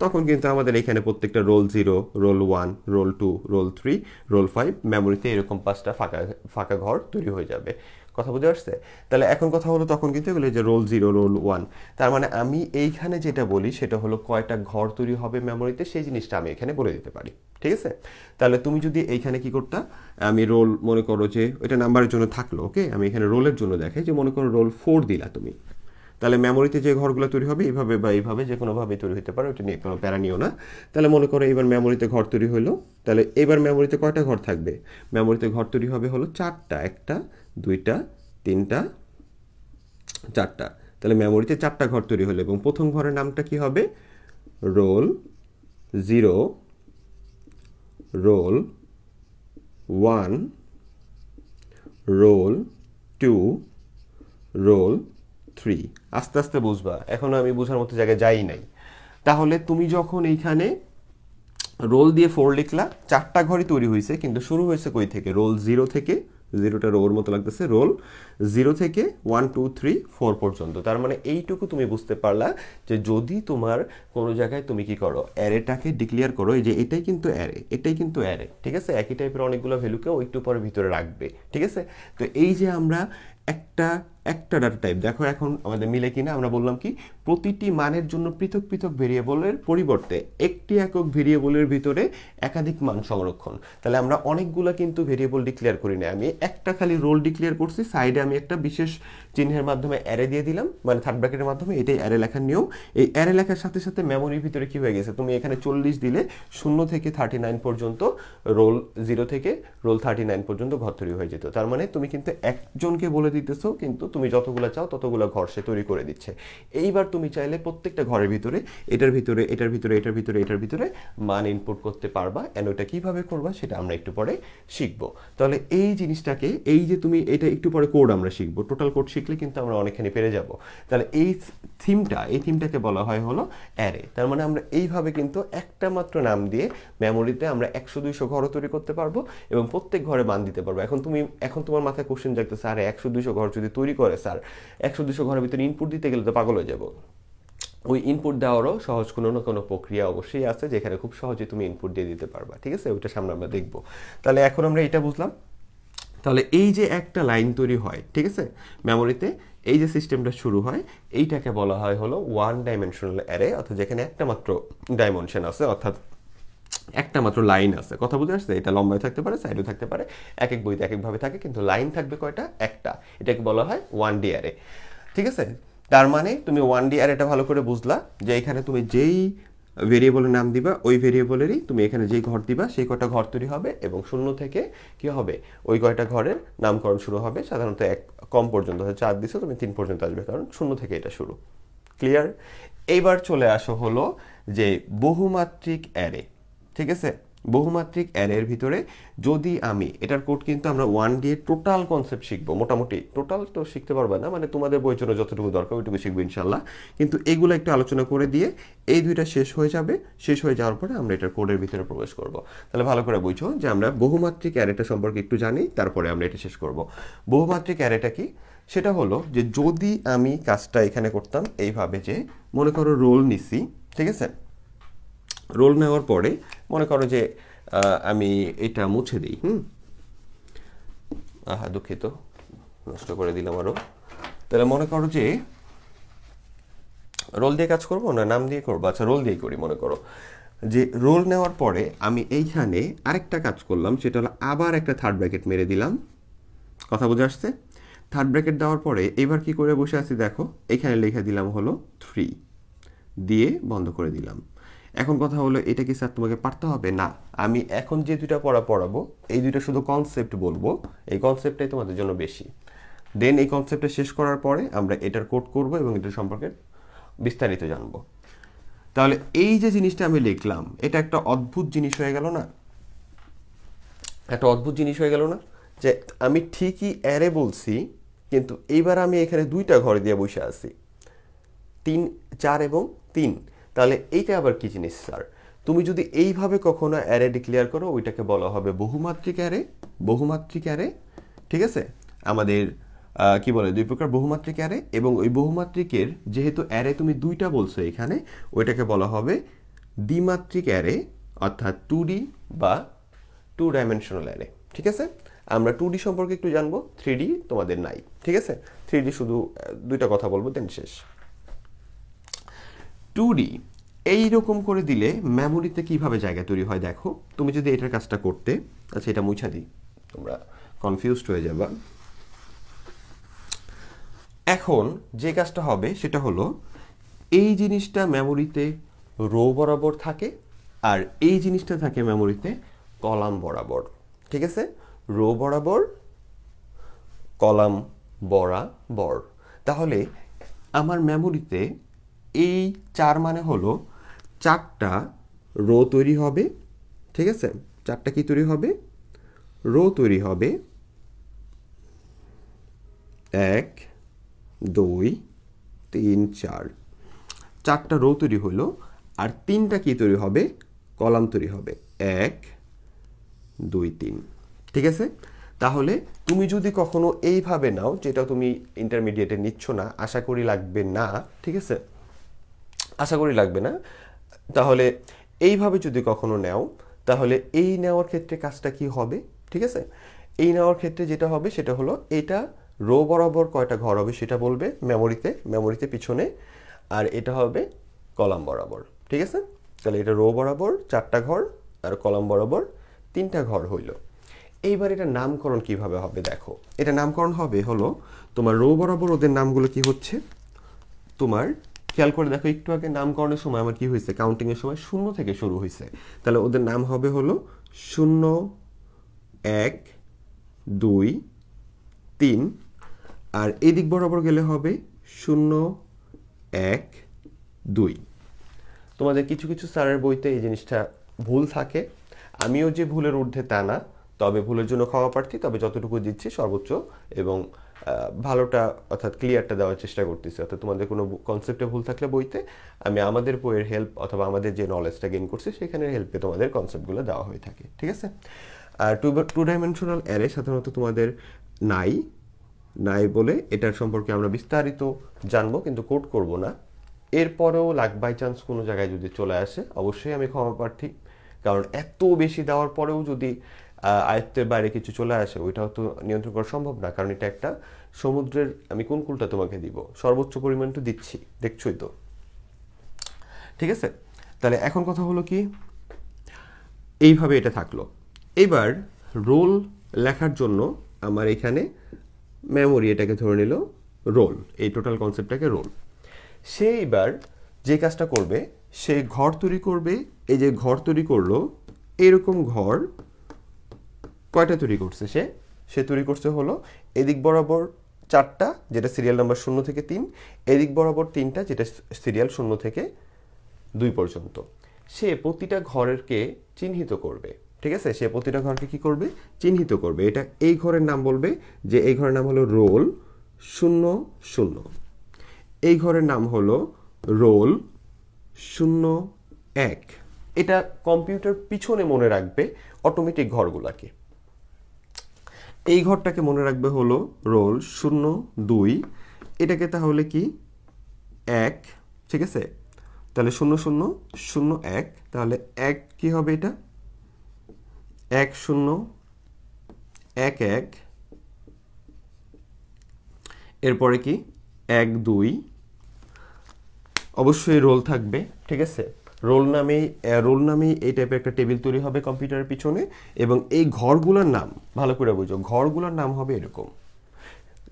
তখন কিন্তু আমাদের এখানে প্রত্যেকটা roll 0, roll 1, roll 2, roll 3, roll 5 মেমোরিতে এরকম 5টা ফাঁকা ঘর তৈরি হয়ে যাবে। কথা বুঝে আসছে? তাহলে এখন কথা হলো তখন কিন্তু এগুলো যে রোল 0, রোল 1, তার মানে আমি এইখানে যেটা বলি সেটা হলো কয়টা ঘর তৈরি হবে মেমোরিতে, সেই জিনিসটা আমি এখানে বলে দিতে পারি, ঠিক আছে। তাহলে তুমি যদি এইখানে কি করতা, আমি রোল মনে করো যে এটা নাম্বারের জন্য থাকলো, ওকে, আমি এখানে রোলের জন্য দেখাই, যে মনে করো রোল 4 দিলা তুমি, তাহলে মেমোরিতে যে ঘরগুলো তৈরি হবে এইভাবে বা এইভাবে যে কোনোভাবে তৈরি হতে পারে, ওটা নিয়ে কোনো প্যারা নিও না। তাহলে মনে করো এবার মেমোরিতে ঘর তৈরি হলো, তাহলে এবার মেমোরিতে কয়টা ঘর থাকবে, মেমোরিতে ঘর তৈরি হবে হলো 4টা, 1টা 2টা 3টা 4টা, তাহলে মেমোরিতে 4টা ঘর তৈরি হলো, এবং প্রথম ঘরের নামটা কি হবে, রোল 0, রোল 1, রোল 2, রোল 3। আস্তে আস্তে বুঝবা, এখনো আমি বোঝার মতো জায়গায় যাই নাই। তাহলে তুমি যখন এইখানে রোল দিয়ে 4 লিখলা, 4টা ঘরই তৈরি হয়েছে, কিন্তু শুরু হয়েছে কই থেকে, রোল 0 থেকে, 0টা রোর মতো লাগতেছে, রোল 0 থেকে 1 2 3 4 পর্যন্ত। তার মানে এইটুকু তুমি বুঝতে পারলা যে যদি তোমার কোনো জায়গায় তুমি কি করো, অ্যারেটাকে ডিক্লেয়ার করো, এই যে এটাই কিন্তু অ্যারে, এটাই কিন্তু অ্যারে, ঠিক আছে, একই টাইপের অনেকগুলো ভ্যালুকেও একটু পরে ভিতরে রাখবে, ঠিক আছে। তো এই যে আমরা একটা ডাটা টাইপ, দেখো এখন আমাদের মিলে কিনা, আমরা বললাম কি প্রতিটি মানের জন্য পৃথক পৃথক ভেরিয়েবলের পরিবর্তে একটি একক ভেরিয়েবলের ভিতরে একাধিক মান সংরক্ষণ। তাহলে আমরা অনেকগুলো কিন্তু ভেরিয়েবল ডিক্লেয়ার করি না, আমি একটা খালি রোল ডিক্লেয়ার করছি, সাইডে আমি একটা বিশেষ চিহ্নের মাধ্যমে অ্যারে দিয়ে দিলাম, মানে থার্ড ব্র্যাকেটের মাধ্যমে, এটাই অ্যারে লেখার নিয়ম। এই অ্যারে লেখার সাথে সাথে মেমোরির ভিতরে কি হয়ে গেছে, তুমি এখানে 40 দিলে 0 থেকে 39 পর্যন্ত, রোল 0 থেকে রোল 39 পর্যন্ত ঘর তৈরি হয়ে যেত। তার মানে তুমি কিন্তু একজনকে বলে দিতেছো, কিন্তু তুমি যতগুলো চাও ততগুলো ঘর সে তৈরি করে দিচ্ছে। এইবার তুমি চাইলে প্রত্যেকটা ঘরের ভিতরে এটার ভিতরে এটার ভিতরে এটার ভিতরে এটার ভিতরে মান ইনপুট করতে পারবা, এন্ড ওটা কিভাবে করবা সেটা আমরা একটু পরে শিখবো। তাহলে এই জিনিসটাকে, এই যে তুমি এটা একটু পরে কোড আমরা শিখবো, টোটাল কোড শিখলে কিন্তু আমরা অনেকখানি পেরে যাব। তাহলে এই থিমটাকে বলা হয় হলো অ্যারে। তার মানে আমরা এইভাবে কিন্তু একটা মাত্র নাম দিয়ে মেমোরিতে আমরা 100-200 ঘর তৈরি করতে পারবো, এবং প্রত্যেক ঘরে মান দিতে পারবো। এখন তোমার মাথায় কোশ্চেন জাগতেছে, আরে 100-200 ঘর যদি তৈরি করে স্যার, 100-200 ঘরের ভিতরে ইনপুট দিতে গেলে তো পাগল হয়ে যাবো। ওই ইনপুট দেওয়ারও সহজ কোনো না কোনো প্রক্রিয়া অবশ্যই আছে, যেখানে খুব সহজে তুমি ইনপুট দিয়ে দিতে পারবা, ঠিক আছে, ওইটা সামনে আমরা দেখবো। তাহলে এখন আমরা এটা বুঝলাম। তাহলে এই যে একটা লাইন তৈরি হয়, ঠিক আছে, মেমোরিতে এই যে সিস্টেমটা শুরু হয়, এইটাকে বলা হয় হলো 1 ডাইমেনশনাল অ্যারে, অর্থাৎ যেখানে একটা মাত্র ডাইমেনশন আছে, অর্থাৎ একটা মাত্র লাইন আছে। কথা বুঝে আসছে? এটা লম্বায় থাকতে পারে, সাইডেও থাকতে পারে, এক এক বইতে এক একভাবে থাকে, কিন্তু লাইন থাকবে কয়টা, একটা। এটাকে বলা হয় 1D অ্যারে, ঠিক আছে। তার মানে তুমি 1D অ্যারেটা ভালো করে বুঝলা, যে এখানে তুমি যেই ভেরিয়েবলের নাম দিবা, ওই ভেরিয়েবলেরই তুমি এখানে যেই ঘর দিবা সেই কয়টা ঘর তৈরি হবে, এবং 0 থেকে কি হবে, ওই কয়টা ঘরের নামকরণ শুরু হবে। সাধারণত এক কম পর্যন্ত, 4 দিছো তুমি 3 পর্যন্ত আসবে, কারণ 0 থেকে এটা শুরু। ক্লিয়ার? এইবার চলে আসো হলো যে বহুমাত্রিক অ্যারে, ঠিক আছে। বহুমাত্রিক অ্যারের ভিতরে যদি আমি এটার কোড কিন্তু আমরা 1 দিয়ে টোটাল কনসেপ্ট শিখবো, মোটামুটি টোটাল তো শিখতে পারবে না, মানে তোমাদের বইয়ের জন্য যতটুকু দরকার ওইটুকু শিখবো ইনশাল্লাহ। কিন্তু এগুলো একটু আলোচনা করে দিয়ে এই দুইটা শেষ হয়ে যাবে, শেষ হয়ে যাওয়ার পরে আমরা এটার কোডের ভিতরে প্রবেশ করব। তাহলে ভালো করে বুঝো যে আমরা বহুমাত্রিক অ্যারেটা সম্পর্কে একটু জানি, তারপরে আমরা এটা শেষ করব। বহুমাত্রিক অ্যারেটা কি? সেটা হলো যে যদি আমি কাজটা এখানে করতাম এইভাবে, যে মনে করো রোল নিছি, ঠিক আছে, রোল নেওয়ার পরে মনে করো যে আমি এটা মুছে দিই, দুঃখিত, নষ্ট করে দিলাম আরও। তাহলে মনে করো যে রোল দিয়ে কাজ করবো না নাম দিয়ে করবো, আচ্ছা রোল দিয়েই করি। মনে করো যে রোল নেওয়ার পরে আমি এইখানে আরেকটা কাজ করলাম, সেটা হলো আবার একটা থার্ড ব্র্যাকেট মেরে দিলাম। কথা বুঝে আসছে? থার্ড ব্র্যাকেট দেওয়ার পরে এবার কি করে বসে আছি দেখো, এখানে লিখে দিলাম হলো 3 দিয়ে বন্ধ করে দিলাম। এখন কথা হলো এটা কি স্যার তোমাকে পারতে হবে? না, আমি এখন যে দুইটা পড়াবো এই দুইটা শুধু কনসেপ্ট বলবো, এই কনসেপ্টটাই তোমাদের জন্য বেশি। দেন এই কনসেপ্টটা শেষ করার পরে আমরা এটার কোড করব এবং এটার সম্পর্কে বিস্তারিত জানবো। তাহলে এই যে জিনিসটা আমি লিখলাম, এটা একটা অদ্ভুত জিনিস হয়ে গেল না? একটা অদ্ভুত জিনিস হয়ে গেল না যে আমি ঠিকই অ্যারে বলছি, কিন্তু এইবার আমি এখানে দুইটা ঘর দিয়ে বসে আছি, 3, 4 এবং 3। তাহলে এইটা আবার কি জিনিস স্যার? তুমি যদি এইভাবে কখনো অ্যারে ডিক্লেয়ার করো, ওইটাকে বলা হবে বহুমাত্রিক অ্যারে। বহুমাত্রিক অ্যারে, ঠিক আছে? আমাদের কি বলে, দুই প্রকার বহুমাত্রিক অ্যারে, এবং ওই বহুমাত্রিকের যেহেতু অ্যারে তুমি দুইটা বলছো এখানে, ওইটাকে বলা হবে দ্বিমাত্রিক অ্যারে, অর্থাৎ 2D বা 2 ডাইমেনশনাল অ্যারে। ঠিক আছে, আমরা 2D সম্পর্কে একটু জানবো, 3D তোমাদের নাই। ঠিক আছে, 3D শুধু দুইটা কথা বলবো, দেন শেষ। 2D এইরকম করে দিলে মেমোরিতে কিভাবে জায়গা তৈরি হয় দেখো। তুমি যদি এটার কাজটা করতে, আচ্ছা এটা মুছা দিই, তোমরা কনফিউজড হয়ে যাবা। এখন যে কাজটা হবে সেটা হলো, এই জিনিসটা মেমোরিতে রো বরাবর থাকে, আর এই জিনিসটা থাকে মেমোরিতে কলাম বরাবর। ঠিক আছে, রো বরাবর, কলাম বরাবর। তাহলে আমার মেমোরিতে এই 4 মানে হলো 4টা রো তৈরি হবে। ঠিক আছে, 4টা কি তৈরি হবে? রো তৈরি হবে। 1, 2, 3, 4, 4টা রো তৈরি হলো। আর 3টা কি তৈরি হবে? কলাম তৈরি হবে, 1, 2, 3। ঠিক আছে, তাহলে তুমি যদি কখনো এইভাবে নাও, যেটা তুমি ইন্টারমিডিয়েটে নিচ্ছ না, আশা করি লাগবে না, ঠিক আছে, আশা করি লাগবে না, তাহলে এইভাবে যদি কখনো নেও, তাহলে এই নেওয়ার ক্ষেত্রে কাজটা কি হবে? ঠিক আছে, এই নেওয়ার ক্ষেত্রে যেটা হবে সেটা হলো, এটা রো বরাবর কয়টা ঘর হবে সেটা বলবে মেমোরিতে পিছনে, আর এটা হবে কলাম বরাবর। ঠিক আছে, তাহলে এটা রো বরাবর 4টা ঘর আর কলাম বরাবর 3টা ঘর হইল। এইবার এটা নামকরণ কিভাবে হবে দেখো। এটা নামকরণ হবে হলো, তোমার রো বরাবর ওদের নামগুলো কি হচ্ছে, তোমার খেয়াল করে দেখো, একটু আগে নামকরণের সময় আমার কি হয়েছে, কাউন্টিংয়ের সময় 0 থেকে শুরু হয়েছে। তাহলে ওদের নাম হবে হলো 0, 1, 2, 3, আর এদিক বরাবর গেলে হবে 0, 1, 2। তোমাদের কিছু কিছু স্যারের বইতে এই জিনিসটা ভুল থাকে, আমিও যে ভুলের ঊর্ধ্বে তা না, তবে ভুলের জন্য ক্ষমা প্রার্থী। তবে যতটুকু দিচ্ছি সর্বোচ্চ এবং ভালোটা অর্থাৎ ক্লিয়ারটা দেওয়ার চেষ্টা করতেছি। অর্থাৎ তোমাদের কোনো কনসেপ্টে ভুল থাকলে বইতে, আমি আমাদের বইয়ের হেল্প অথবা আমাদের যে নলেজটা গেইন করছি সেখানের হেল্পে তোমাদের কনসেপ্টগুলো দেওয়া হয়ে থাকে। ঠিক আছে, আর 2 ডাইমেনশনাল অ্যারে সাধারণত তোমাদের নাই বলে এটার সম্পর্কে আমরা বিস্তারিত জানবো, কিন্তু কোড করব না। এরপরেও লাক বাই চান্স কোনো জায়গায় যদি চলে আসে, অবশ্যই আমি ক্ষমা প্রার্থী, কারণ এত বেশি দেওয়ার পরেও যদি আয়ত্তের বাইরে কিছু চলে আসে, ওইটাও তো নিয়ন্ত্রণ করা সম্ভব না, কারণ এটা একটা সমুদ্রের, আমি কোন কুলটা তোমাকে দিব, সর্বোচ্চ পরিমাণ তো দিচ্ছি, দেখছোই তো। ঠিক আছে, তাহলে এখন কথা হলো কি, এইভাবে এটা থাকলো। এবার রোল লেখার জন্য আমার এখানে মেমোরি এটাকে ধরে নিল রোল, এই টোটাল কনসেপ্টটাকে রোল। সে এবার যে কাজটা করবে, সে ঘর তৈরি করবে। এই যে ঘর তৈরি করলো, এরকম ঘর কয়টা তৈরি করছে? সে তৈরি করছে হলো এদিক বরাবর 4টা, যেটা সিরিয়াল নাম্বার 0 থেকে 3, এদিক বরাবর 3টা, যেটা সিরিয়াল 0 থেকে 2 পর্যন্ত। সে প্রতিটা ঘরকে চিহ্নিত করবে। ঠিক আছে, সে প্রতিটা ঘরকে কি করবে, চিহ্নিত করবে। এটা এই ঘরের নাম বলবে যে এই ঘরের নাম হলো রোল 00, এই ঘরের নাম হলো রোল 01। এটা কম্পিউটার পিছনে মনে রাখবে অটোমেটিক ঘরগুলাকে। এই ঘরটাকে মনে রাখবে হলো রোল 02, এটাকে তাহলে কি 1, ঠিক আছে, তাহলে 0001, তাহলে 1 কি হবে, এটা 1011, এরপরে কি 12, অবশ্যই রোল থাকবে। ঠিক আছে, রোল নামেই এই টাইপের একটা টেবিল তৈরি হবে কম্পিউটারের পিছনে, এবং এই ঘরগুলোর নাম ভালো করে বুঝো, ঘরগুলোর নাম হবে এরকম।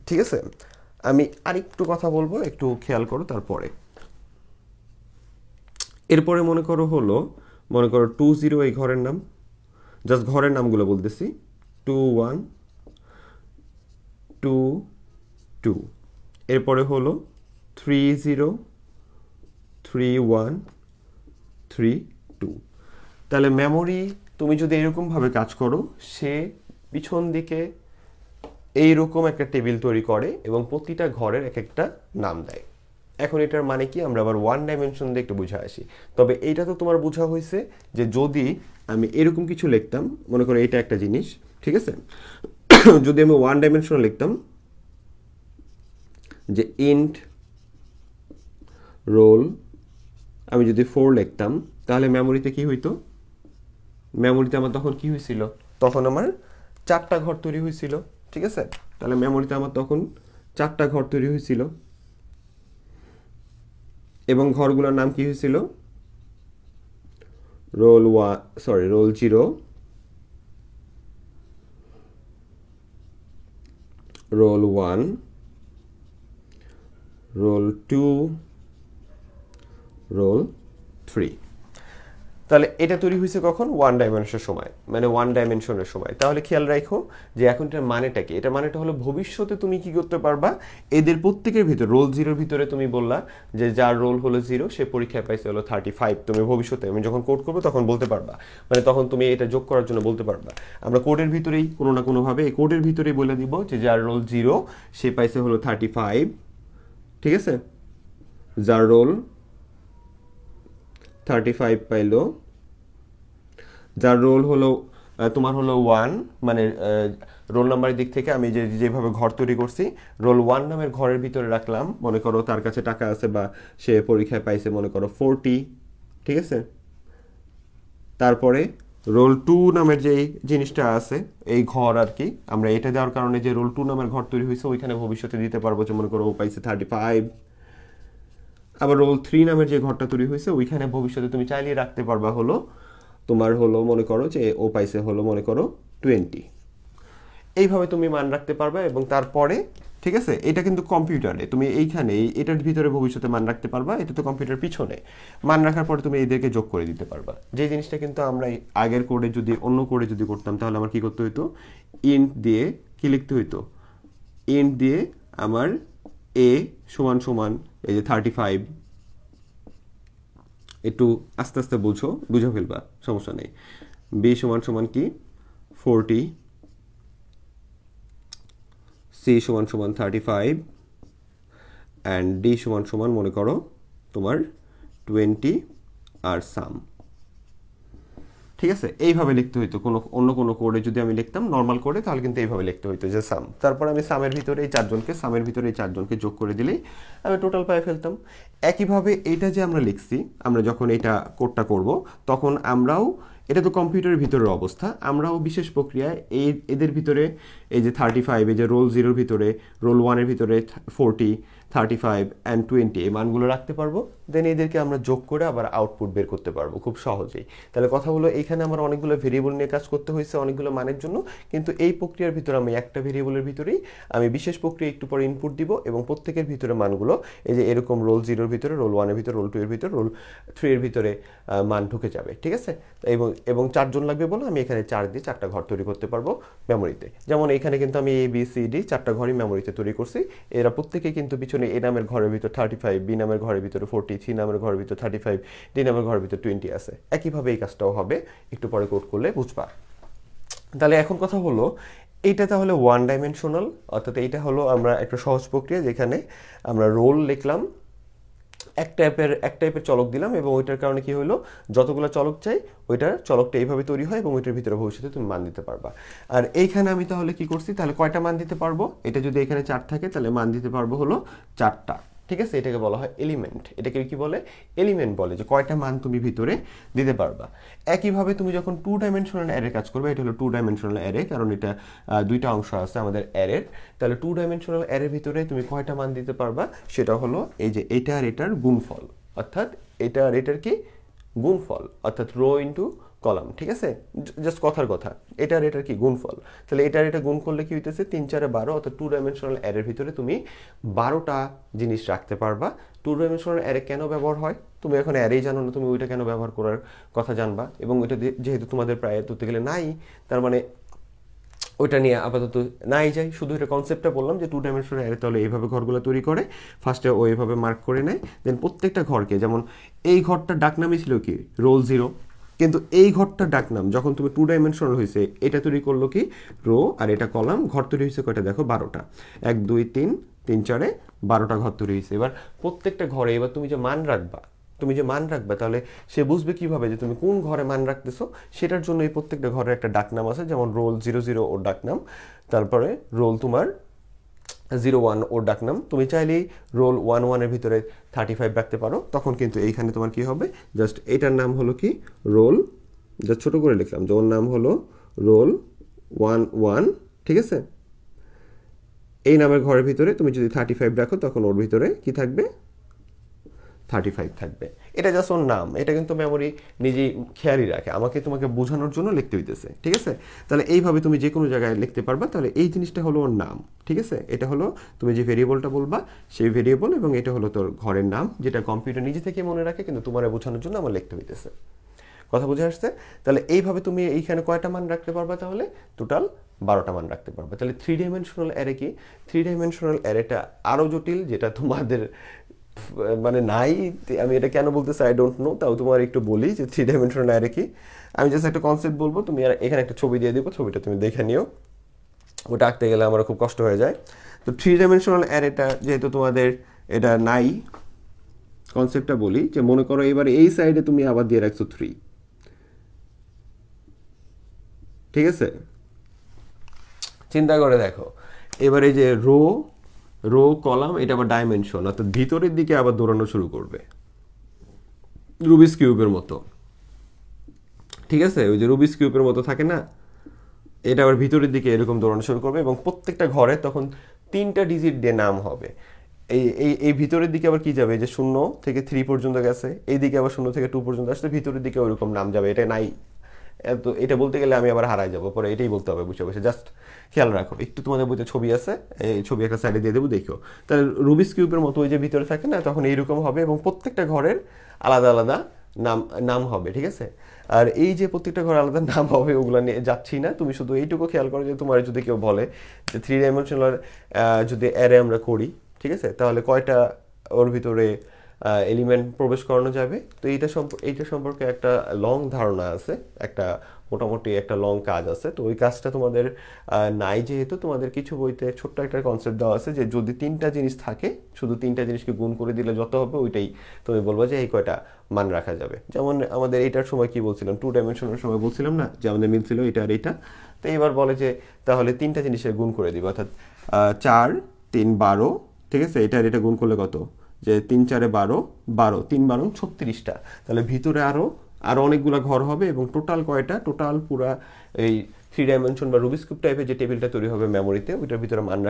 ঠিক আছে, আমি আরেকটু কথা বলবো, একটু খেয়াল করো তারপরে। এরপরে মনে করো 20 এই ঘরের নাম, জাস্ট ঘরের নামগুলো বলতেছি, 21 2 2, এরপরে হলো 30 31 3 2। তাহলে মেমোরি তুমি যদি এরকমভাবে কাজ করো, সে পিছন দিকে এইরকম একটা টেবিল তৈরি করে এবং প্রতিটা ঘরের এক একটা নাম দেয়। এখন এটার মানে কি, আমরা আবার ওয়ান ডাইমেনশন দিয়ে একটু বুঝে আসি। তবে এইটা তো তোমার বোঝা হয়েছে যে যদি আমি এরকম কিছু লিখতাম, মনে করো এটা একটা জিনিস, ঠিক আছে, যদি আমি ওয়ান ডাইমেনশন লিখতাম যে ইন্ট রোল, আমি যদি 4 লিখতাম, তাহলে মেমোরিতে কি হইতো, মেমোরিতে আমার তখন কি হয়েছিল, তখন আমার 4টা ঘর তৈরি হয়েছিল। ঠিক আছে, তাহলে মেমোরিতে আমার তখন 4টা ঘর তৈরি হয়েছিল, এবং ঘরগুলোর নাম কি হয়েছিল, রোল 0, রোল 1, রোল 2, রোল 3। তাহলে এটা তৈরি হয়েছে কখন, ওয়ান ডাইমেনশনের সময়। তাহলে খেয়াল রাখো যে এখন এটার মানেটা কি, এটা মানেটা হলো ভবিষ্যতে তুমি কি করতে পারবা, এদের প্রত্যেকের ভিতরে রোল 0 ভিতরে তুমি বললা যে যার রোল হলো 0 সে পরীক্ষায় পাইছে হলো 35, তুমি ভবিষ্যতে আমি যখন কোড করবো তখন বলতে পারবা, মানে তখন তুমি এটা যোগ করার জন্য বলতে পারবা। আমরা কোডের ভিতরেই কোনো না কোনোভাবে এই কোডের ভিতরেই বলে দিব যে যার রোল 0 সে পাইছে হলো 35, ঠিক আছে, যার রোল 35 পাইলো, যার রোল হলো তোমার হলো 1, মানে রোল নাম্বারের দিক থেকে আমি যেভাবে ঘর তৈরি করছি, রোল 1 নামের ঘরের ভিতরে রাখলাম, মনে করো তার কাছে টাকা আছে বা সে পরীক্ষায় পাইছে মনে করো 40, ঠিক আছে। তারপরে রোল 2 নামের যে জিনিসটা আছে এই ঘর আর কি, আমরা এটা দেওয়ার কারণে যে রোল 2 নামের ঘর তৈরি হয়েছে ওইখানে ভবিষ্যতে দিতে পারবো যে মনে করো ও পাইছে 35। আবার রোল 3 নামের যে ঘরটা তৈরি হয়েছে ওইখানে ভবিষ্যতে তুমি চাইলেই রাখতে পারবা হলো তোমার হলো মনে করো যে ও পাইছে হলো মনে করো 20। এইভাবে তুমি মান রাখতে পারবে, এবং তারপরে ঠিক আছে, এটা কিন্তু কম্পিউটারে তুমি এইখানে এটার ভিতরে ভবিষ্যতে মান রাখতে পারবা, এটা তো কম্পিউটার পিছনে। মান রাখার পরে তুমি এদেরকে যোগ করে দিতে পারবা। যে জিনিসটা কিন্তু আমরা আগের কোডে যদি অন্য কোডে যদি করতাম তাহলে আমার কি করতে হইতো, ইন্ট দিয়ে কি লিখতে হইতো, ইন্ট দিয়ে আমার এ সমান সমান এই যে 35, একটু আস্তে আস্তে বুঝে ফেলবা, সমস্যা নেই। বি সমান সমান কি 40, সি সমান সমান 35, অ্যান্ড ডি সমান সমান মনে করো তোমার 20 আর সাম। ঠিক আছে, এইভাবে লিখতে হইতো। অন্য কোনো কোডে যদি আমি লিখতাম নর্মাল কোডে তাহলে কিন্তু এইভাবে লিখতে হইতো যে সাম, তারপর আমি সামের ভিতরে এই চারজনকে যোগ করে দিলেই আমি টোটাল পাই ফেলতাম। একইভাবে এইটা যে আমরা লিখছি, আমরা যখন এটা কোডটা করব তখন আমরাও, এটা তো কম্পিউটারের ভিতরের অবস্থা, আমরাও বিশেষ প্রক্রিয়ায় এদের ভিতরে এই যে 35, এই যে রোল 0-র ভিতরে, রোল 1-এর ভিতরে 40, 35 অ্যান্ড 20 এই মানগুলো রাখতে পারবো। দেন এদেরকে আমরা যোগ করে আবার আউটপুট বের করতে পারবো খুব সহজেই। তাহলে কথা হলো এইখানে আমার অনেকগুলো ভেরিয়েবল নিয়ে কাজ করতে হয়েছে অনেকগুলো মানের জন্য, কিন্তু এই প্রক্রিয়ার ভিতরে আমি একটা ভেরিয়েবলের ভিতরেই আমি বিশেষ প্রক্রিয়া একটু পরে ইনপুট দিব, এবং প্রত্যেকের ভিতরে মানগুলো এই যে এরকম রোল 0-র ভিতরে, রোল 1-এর ভিতরে, রোল 2-এর ভিতরে, রোল 3-এর ভিতরে মান ঢুকে যাবে। ঠিক আছে, এবং 4 জন লাগবে বলে আমি এখানে 4 দিয়ে 4টা ঘর তৈরি করতে পারবো মেমোরিতে। যেমন এখানে কিন্তু আমি এ বি সি ডি 4টা ঘরই মেমোরিতে তৈরি করছি, এরা প্রত্যেকে কিন্তু পিছনে পিছনে এ নামের ঘরের ভিতর 35, বি নামের ঘরের ভিতরে 40, সি নামের ঘরের ভিতর 35, ডি নামের ঘরের ভিতর 20 আছে। একইভাবে এই কাজটাও হবে, একটু পরে কোড করলে বুঝবা। তাহলে এখন কথা হলো এইটা তাহলে ওয়ান ডাইমেনশনাল, অর্থাৎ এইটা হলো আমরা একটা সহজ প্রক্রিয়া যেখানে আমরা রোল লিখলাম, এক টাইপের চলক দিলাম এবং ওইটার কারণে কি হলো, যতগুলো চলক চাই ওইটার চলকটা এইভাবে তৈরি হয় এবং ওইটার ভিতরে ভবিষ্যতে তুমি মান দিতে পারবা। আর এইখানে আমি তাহলে কি করছি, তাহলে কয়টা মান দিতে পারবো, এটা যদি এখানে 4 থাকে তাহলে মান দিতে পারবো হলো 4টা। ঠিক আছে, এটাকে বলা হয় এলিমেন্ট। এটাকে কি বলে, এলিমেন্ট বলে, যে কয়টা মান তুমি ভিতরে দিতে পারবা। একইভাবে তুমি যখন 2 ডাইমেনশনাল অ্যারে কাজ করবে, এটা হলো 2 ডাইমেনশনাল অ্যারে, কারণ এটা 2টা অংশ আছে আমাদের অ্যারের। তাহলে 2 ডাইমেনশনাল অ্যারের ভিতরে তুমি কয়টা মান দিতে পারবা, সেটা হলো এই যে এটা আর এটার গুণফল, অর্থাৎ এটা আর এটার কি গুণফল, অর্থাৎ রো ইন্টু কলাম। ঠিক আছে, জাস্ট কথার কথা, এটা আর এটার কি গুণফল। তাহলে এটা আর এটা গুণ করলে কি হইতেছে, 3 4 12, অর্থাৎ 2 ডাইমেনশনাল অ্যারের ভিতরে তুমি 12টা জিনিস রাখতে পারবা। 2 ডাইমেনশনাল অ্যারে কেন ব্যবহার হয়, তুমি এখন অ্যারেই জানো না, তুমি ওইটা কেন ব্যবহার করার কথা জানবা। এবং ওইটা যেহেতু তোমাদের প্রায় ধরতে গেলে নাই, তার মানে ওইটা নিয়ে আপাতত নাই যাই, শুধু এটা কনসেপ্টটা বললাম যে 2 ডাইমেনশনাল অ্যারে তাহলে এইভাবে ঘরগুলো তৈরি করে, ফার্স্টে ও এইভাবে মার্ক করে নেয়, দেন প্রত্যেকটা ঘরকে, যেমন এই ঘরটার ডাকনামই ছিল কি রোল 0, কিন্তু এই ঘরটার ডাকনাম যখন তুমি 2 ডাইমেনশনাল হয়েছে, এটা তৈরি করলো কি রো, আর এটা কলাম। ঘর তৈরি হয়েছে কয়টা দেখো, 12টা, 1 2 3 3 4 12টা ঘর তৈরি হয়েছে। এবার প্রত্যেকটা ঘরে এবার তুমি যে মান রাখবা, তাহলে সে বুঝবে কিভাবে যে তুমি কোন ঘরে মান রাখতেছো। সেটার জন্য এই প্রত্যেকটা ঘরের একটা ডাকনাম আছে, যেমন রোল 00 ওর ডাকনাম, তারপরে রোল তোমার 01 ওর ডাকনাম। তুমি চাইলেই রোল 11 এর ভিতরে 35 রাখতে পারো, তখন কিন্তু এইখানে তোমার কি হবে, জাস্ট এটার নাম হলো কি রোল, জাস্ট ছোট করে লিখলাম যে ওর নাম হলো রোল 11। ঠিক আছে, এই নামের ঘরের ভিতরে তুমি যদি 35 রাখো, তখন ওর ভিতরে কি থাকবে, 35 থাকবে। এটা জাস্ট ওর নাম, এটা কিন্তু মেমোরি নিজেই খেয়ালই রাখে, আমাকে তোমাকে বোঝানোর জন্য লিখতে হইতেছে। ঠিক আছে, তাহলে এইভাবে তুমি যে কোনো জায়গায় লিখতে পারবা। তাহলে এই জিনিসটা হলো ওর নাম। ঠিক আছে, এটা হলো তুমি যে ভেরিয়েবলটা বলবা সেই ভেরিয়েবল, এবং এটা হলো তোর ঘরের নাম, যেটা কম্পিউটার নিজে থেকে মনে রাখে, কিন্তু তোমার বোঝানোর জন্য আমার লিখতে হইতেছে। কথা বুঝে আসছে? তাহলে এইভাবে তুমি এইখানে কয়টা মান রাখতে পারবা, তাহলে টোটাল 12টা মান রাখতে পারবা। তাহলে 3 ডাইমেনশনাল অ্যারে কি, 3 ডাইমেনশনাল অ্যারেটা আরও জটিল, যেটা তোমাদের মানে নাই। আমি এটা কেন বলতেছি আই ডোন্ট নো, তাও তোমার একটু বলি যে 3 ডাইমেনশনাল অ্যারে কি। আমি জাস্ট একটা কনসেপ্ট বলবো, তুমি এখানে একটা ছবি দিয়ে দিব, ছবিটা তুমি দেখে নিও, ওটা আঁকতে গেলে আমার খুব কষ্ট হয়ে যায়। তো 3 ডাইমেনশনাল অ্যারেটা যেহেতু তোমাদের এটা নাই, কনসেপ্টটা বলি যে মনে করো এবার এই সাইডে তুমি আবার দিয়ে রাখছো 3। ঠিক আছে, চিন্তা করে দেখো, এবার এই যে রো কলাম, এটা আবার ডাইমেনশন, অর্থাৎ ভিতরের দিকে আবার দৌড়ানো শুরু করবে রুবিক্স কিউবের মতো। ঠিক আছে, ওই যে রুবিক্স কিউবের মতো থাকে না, এটা আবার ভিতরের দিকে এরকম দৌড়ানো শুরু করবে, এবং প্রত্যেকটা ঘরে তখন 3টা ডিজিট দিয়ে নাম হবে। এই ভিতরের দিকে আবার কি যাবে, যে 0 থেকে 3 পর্যন্ত গেছে, এই দিকে আবার 0 থেকে 2 পর্যন্ত আসলে ভিতরের দিকে ওইরকম নাম যাবে। এটা নাই, তো এটা বলতে গেলে আমি আবার হারাই যাবো, পরে এটাই বলতে হবে বসে বসে। জাস্ট খেয়াল রাখো, একটু তোমাদের বইতে ছবি আছে, এই ছবি একটা সাইডে দিয়ে দেবো, দেখো। তাহলে রুবিক্স কিউবের মতো ওই যে ভিতরে থাকে না, তখন এইরকম হবে, এবং প্রত্যেকটা ঘরের আলাদা আলাদা নাম হবে। ঠিক আছে, আর এই যে প্রত্যেকটা ঘরে আলাদা নাম হবে, ওগুলো নিয়ে যাচ্ছি না, তুমি শুধু এইটুকু খেয়াল করো যে তোমার যদি কেউ বলে যে 3 ডাইমেনশনাল যদি অ্যারে আমরা করি, ঠিক আছে, তাহলে কয়টা ওর ভিতরে এলিমেন্ট প্রবেশ করানো যাবে। তো এইটা সম্পর্কে একটা লং ধারণা আছে, একটা মোটামুটি একটা লং কাজ আছে। তো ওই কাজটা তোমাদের নাই, যেহেতু তোমাদের কিছু বইতে ছোট্ট একটা কনসেপ্ট দেওয়া আছে যে যদি 3টা জিনিস থাকে, শুধু 3টা জিনিসকে গুণ করে দিলে যত হবে ওইটাই তুমি বলবো যে এই কয়টা মান রাখা যাবে। যেমন আমাদের এইটার সময় কি বলছিলাম, 2 ডাইমেনশনের সময় বলছিলাম না যে আমাদের মিল ছিল এটা আর এইটা। তো এবার বলে যে তাহলে 3টা জিনিসের গুণ করে দিবে, অর্থাৎ 4 3 12। ঠিক আছে, এটা আর এটা গুণ করলে কত, যে 3 4 12, 3 12 36টা। তাহলে ভিতরে আরো অনেকগুলো ঘর হবে, এবং টোটাল কয়টা, টোটাল পুরা এই 3 ডাইমেনশন বা রুবিক্স কিউব টাইপের যে টেবিলটা তৈরি হবে মেমোরিতে, ওইটার ভিতরে মান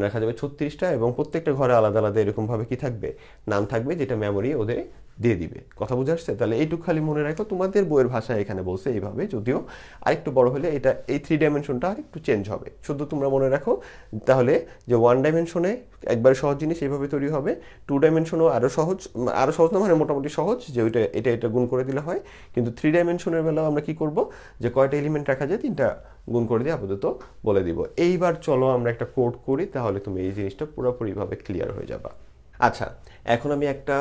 রাখা যাবে 36টা, এবং প্রত্যেকটা ঘরে আলাদা আলাদা এরকমভাবে কি থাকবে, নাম থাকবে, যেটা মেমোরি ওদের দিয়ে দিবে। কথা বুঝে আসছে? তাহলে এইটুকু খালি মনে রাখো, তোমাদের বইয়ের ভাষায় এখানে বলছে এইভাবে, যদিও আরেকটু বড় হলে এটা এই 3 ডাইমেনশনটা আরেকটু চেঞ্জ হবে। শুধু তোমরা মনে রাখো তাহলে যে 1 ডাইমেনশনে একবারে সহজ জিনিস এইভাবে তৈরি হবে, 2 ডাইমেনশনও আরও সহজ না, মানে মোটামুটি সহজ, যে এটা গুণ করে দিলে হয়। কিন্তু 3 ডাইমেনশনের বেলাও আমরা কি করব, যে কয়টা এলিমেন্ট রাখা যায়, গুণ করে দিয়ে আপাতত বলে দিব। এইবার চলো আমরা একটা কোড করি, তাহলে তুমি এই জিনিসটা পুরোপুরিভাবে ক্লিয়ার হয়ে যাবা। আচ্ছা, এখন আমি একটা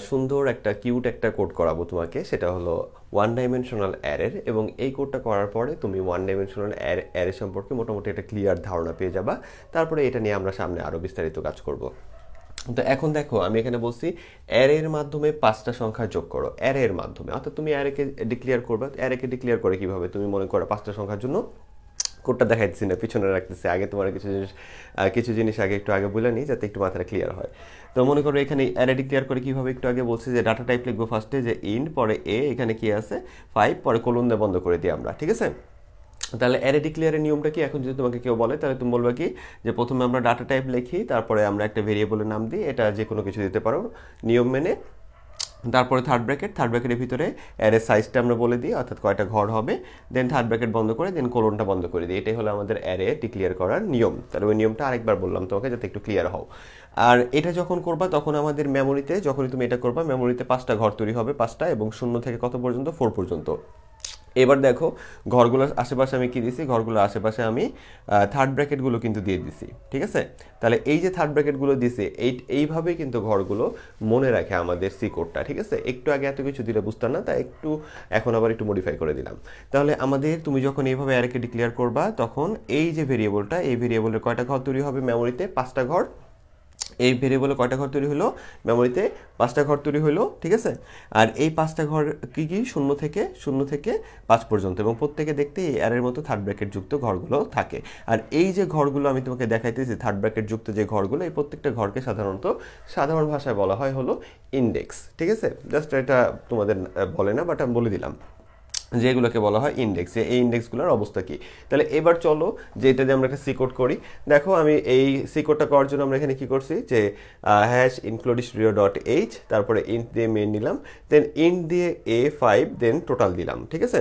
সুন্দর একটা কিউট একটা কোড করাবো তোমাকে, সেটা হলো ওয়ান ডাইমেনশনাল অ্যারের। এবং এই কোডটা করার পরে তুমি ওয়ান ডাইমেনশনাল অ্যারে সম্পর্কে মোটামুটি একটা ক্লিয়ার ধারণা পেয়ে যাবা। তারপরে এটা নিয়ে আমরা সামনে আরও বিস্তারিত কাজ করব। তো এখন দেখো, আমি এখানে বলছি অ্যারের মাধ্যমে 5টা সংখ্যা যোগ করো। অ্যারের মাধ্যমে অর্থাৎ তুমি অ্যারেকে ডিক্লেয়ার করবে। অ্যারেকে ডিক্লেয়ার করে কিভাবে? তুমি মনে করো 5টা সংখ্যার জন্য কোডটা দেখাইতেছি না, পিছনে রাখতেছি। আগে তোমার কিছু জিনিস আগে একটু আগে বলে নিই, যাতে একটু মাথাটা ক্লিয়ার হয়। তো মনে করো এখানে অ্যারে ডিক্লেয়ার করে কিভাবে, একটু আগে বলছি যে ডাটা টাইপ লিখবো ফার্স্টে, যে ইন্ট, পরে এ, এখানে কি আছে 5, পরে কোলন দিয়ে বন্ধ করে দিই আমরা, ঠিক আছে? তাহলে অ্যারে ডিক্লেয়ারের নিয়মটা কি? এখন যদি তোমাকে কেউ বলে, তাহলে তুমি বলবে কি যে প্রথমে আমরা ডাটা টাইপ লিখি, তারপরে আমরা একটা ভেরিয়েবলের নাম দিই, এটা যে কোনো কিছু দিতে পারো নিয়ম মেনে। তারপরে থার্ড ব্র্যাকেটের ভিতরে অ্যারের সাইজটা আমরা বলে দিই, অর্থাৎ কয়টা ঘর হবে, দেন থার্ড ব্র্যাকেট বন্ধ করে দেন কোলনটা বন্ধ করে দিই। এটাই হলো আমাদের অ্যারে ডিক্লেয়ার করার নিয়ম। তাহলে ওই নিয়মটা আরেকবার বললাম তোমাকে, যাতে একটু ক্লিয়ার হও। আর এটা যখন করবা, তখন আমাদের মেমোরিতে, যখনই তুমি এটা করবা, মেমোরিতে 5টা ঘর তৈরি হবে, 5টা, এবং 0 থেকে কত পর্যন্ত? 4 পর্যন্ত। এবার দেখো, ঘরগুলোর আশেপাশে আমি কি দিছি? ঘরগুলোর আশেপাশে আমি থার্ড ব্র্যাকেটগুলো কিন্তু দিয়ে দিছি, ঠিক আছে? তাহলে এই যে থার্ড ব্র্যাকেটগুলো দিছি, এইভাবেই কিন্তু ঘরগুলো মনে রাখে আমাদের সি কোডটা, ঠিক আছে? একটু আগে এত কিছু দিলে বুঝতাম না, তাই একটু এখন আবার একটু মডিফাই করে দিলাম। তাহলে আমাদের, তুমি যখন এইভাবে অ্যারেকে ডিক্লেয়ার করবা, তখন এই যে ভেরিয়েবলটা, এই ভেরিয়েবলের কয়টা ঘর তৈরি হবে? মেমোরিতে 5টা ঘর। এই ভেরিয়েবলে কয়টা ঘর তৈরি হলো? মেমোরিতে 5টা ঘর তৈরি হলো, ঠিক আছে? আর এই 5টা ঘর কি কি? 0 থেকে 5 পর্যন্ত, এবং প্রত্যেকে দেখতে এই অ্যারের মতো থার্ড ব্র্যাকেট যুক্ত ঘরগুলো থাকে। আর এই যে ঘরগুলো আমি তোমাকে দেখাইতেছি, থার্ড ব্র্যাকেট যুক্ত যে ঘরগুলো, এই প্রত্যেকটা ঘরকে সাধারণ ভাষায় বলা হয় হলো ইন্ডেক্স, ঠিক আছে? জাস্ট এটা তোমাদের বলে না, বাট আমি বলে দিলাম যেগুলোকে বলা হয় ইন্ডেক্স। এই ইন্ডেক্সগুলোর অবস্থা কি? তাহলে এবার চলো যে এটা দিয়ে আমরা একটা সি কোড করি। দেখো, আমি এই সি কোডটা করার জন্য আমরা এখানে কি করছি, যে হ্যাশ ইনক্লুড studio.h, তারপরে ইন্ট দিয়ে মেন নিলাম, দেন ইন্ট দিয়ে a5, দেন টোটাল দিলাম, ঠিক আছে?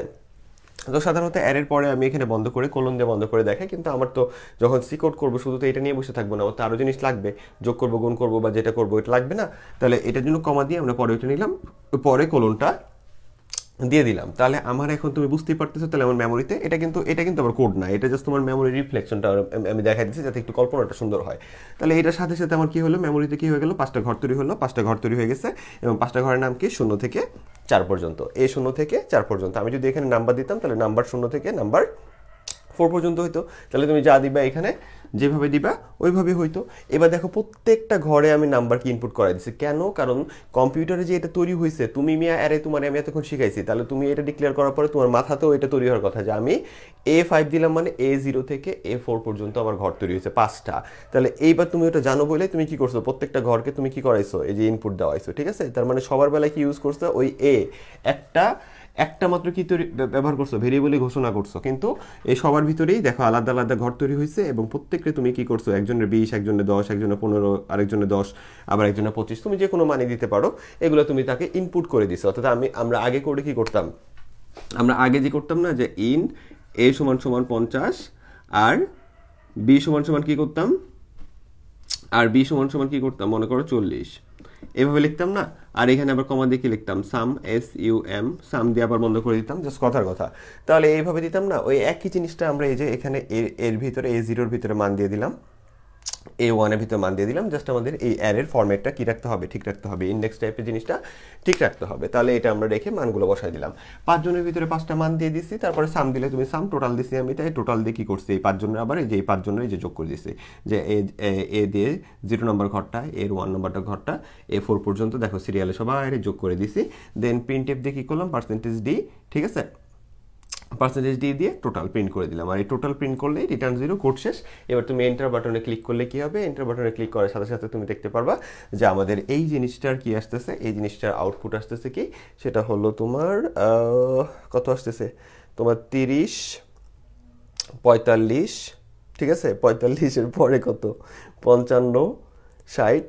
তো সাধারণত অ্যারের পরে আমি এখানে বন্ধ করে কোলন দিয়ে বন্ধ করে দেখাই, কিন্তু আমার তো যখন সি কোড করবো, শুধু তো এটা নিয়ে বসে থাকবো না, আমার তো আরও জিনিস লাগবে, যোগ করবো, গুণ করবো, বা যেটা করবো এটা লাগবে না? তাহলে এটার জন্য কমা দিয়ে আমরা পরে ওইটা নিলাম, পরে কোলনটা দিয়ে দিলাম। তাহলে আমার এখন তুমি বুঝতেই পারতেছো, তাহলে আমার মেমোরিতে এটা কিন্তু আমার কোড না, এটা জাস্ট তোমার মেমোরি রিফ্লেকশনটা আমি দেখাই দিচ্ছি, যাতে একটু কল্পনাটা সুন্দর হয়। তাহলে এটার সাথে সাথে আমার কি হলো, মেমোরিতে কি হয়ে গেল? 5টা ঘর তৈরি হলো, 5টা ঘর তৈরি হয়ে গেছে, এবং 5টা ঘরের নাম কি? 0 থেকে 4 পর্যন্ত। এই 0 থেকে 4 পর্যন্ত আমি যদি এখানে নাম্বার দিতাম, তাহলে নাম্বার 0 থেকে নাম্বার 4 পর্যন্ত হইতো। তাহলে তুমি যা দিবা এখানে, যেভাবে দিবা ওইভাবে হইতো। এবার দেখো, প্রত্যেকটা ঘরে আমি নাম্বারকে ইনপুট করাই দিচ্ছি। কেন? কারণ কম্পিউটারে যে এটা তৈরি হয়েছে, তুমি মিয়া অ্যারে তোমার আমি এতক্ষণ শিখাইছি, তাহলে তুমি এটা ডিক্লেয়ার করার পরে তোমার মাথাতেও এটা তৈরি হওয়ার কথা, যে আমি A5 দিলাম, মানে A0 থেকে A4 পর্যন্ত আমার ঘর তৈরি হয়েছে 5টা। তাহলে এইবার তুমি ওটা জানো বলে তুমি কি করছো, প্রত্যেকটা ঘরকে তুমি কি করাইছো, এই যে ইনপুট দেওয়াইছো, ঠিক আছে? তার মানে সবার বেলায় কি ইউজ করছো, ওই একটা মাত্র কি তৈরি ব্যবহার করছো, ভেরিয়েবলই ঘোষণা করছো, কিন্তু এই সবার ভিতরেই দেখো আলাদা আলাদা ঘর তৈরি হয়েছে, এবং প্রত্যেককে তুমি কি করছো, একজনের 20, একজনের 10, একজনের 15, আরেকজনের 10, আবার একজনের 25, তুমি যে কোনো মানে দিতে পারো, এগুলো তুমি তাকে ইনপুট করে দিছো। অর্থাৎ আমরা আগে করে কি করতাম, আমরা আগে যে করতাম না, যে ইন a = 50, আর b = কি করতাম, আর b = কি করতাম, মনে করো 40, এভাবে লিখতাম না? আর এখানে আবার কমা দিয়ে কি লিখতাম, সাম, SUM, সাম দিয়ে আবার বন্ধ করে দিতাম, জাস্ট কথার কথা। তাহলে এইভাবে দিতাম না? ওই একই জিনিসটা আমরা এই যে এখানে এর ভিতরে A0 ভিতরে মান দিয়ে দিলাম, A1 এর ভিতরে মান দিয়ে দিলাম। জাস্ট আমাদের এই অ্যারের ফরম্যাটটা কি রাখতে হবে, ঠিক রাখতে হবে, ইন্ডেক্স টাইপের জিনিসটা ঠিক রাখতে হবে। তাহলে এটা আমরা রেখে মানগুলো বসাই দিলাম। 5 জনের ভিতরে 5টা মান দিয়ে দিছি, তারপরে সাম দিলে তুমি সাম, টোটাল দিছি আমি, তাই টোটাল দিয়ে কি করছি, এই 5 জনের আবার এই যে এই 5 জনের এই যে যোগ করে দিছি, যে এ দিয়ে 0 নম্বর ঘরটা, এর 1 নম্বরটা ঘরটা, A4 পর্যন্ত দেখো সিরিয়ালে সবাই যোগ করে দিছি। দেন প্রিন্টএফ দিয়ে কি করলাম, %d, ঠিক আছে? %d দিয়ে টোটাল প্রিন্ট করে দিলাম, আর এই টোটাল প্রিন্ট করলেই রিটার্ন 0, কোড শেষ। এবার তুমি এন্টার বাটনে ক্লিক করলে কি হবে, এন্টার বাটনে ক্লিক করার সাথে সাথে তুমি দেখতে পারবা যে আমাদের এই জিনিসটার কি আসতেছে, এই জিনিসটার আউটপুট আসতেছে কি, সেটা হলো তোমার কত আসতেছে, তোমার 30, 45, ঠিক আছে? 45-এর পরে কত, 55, 60,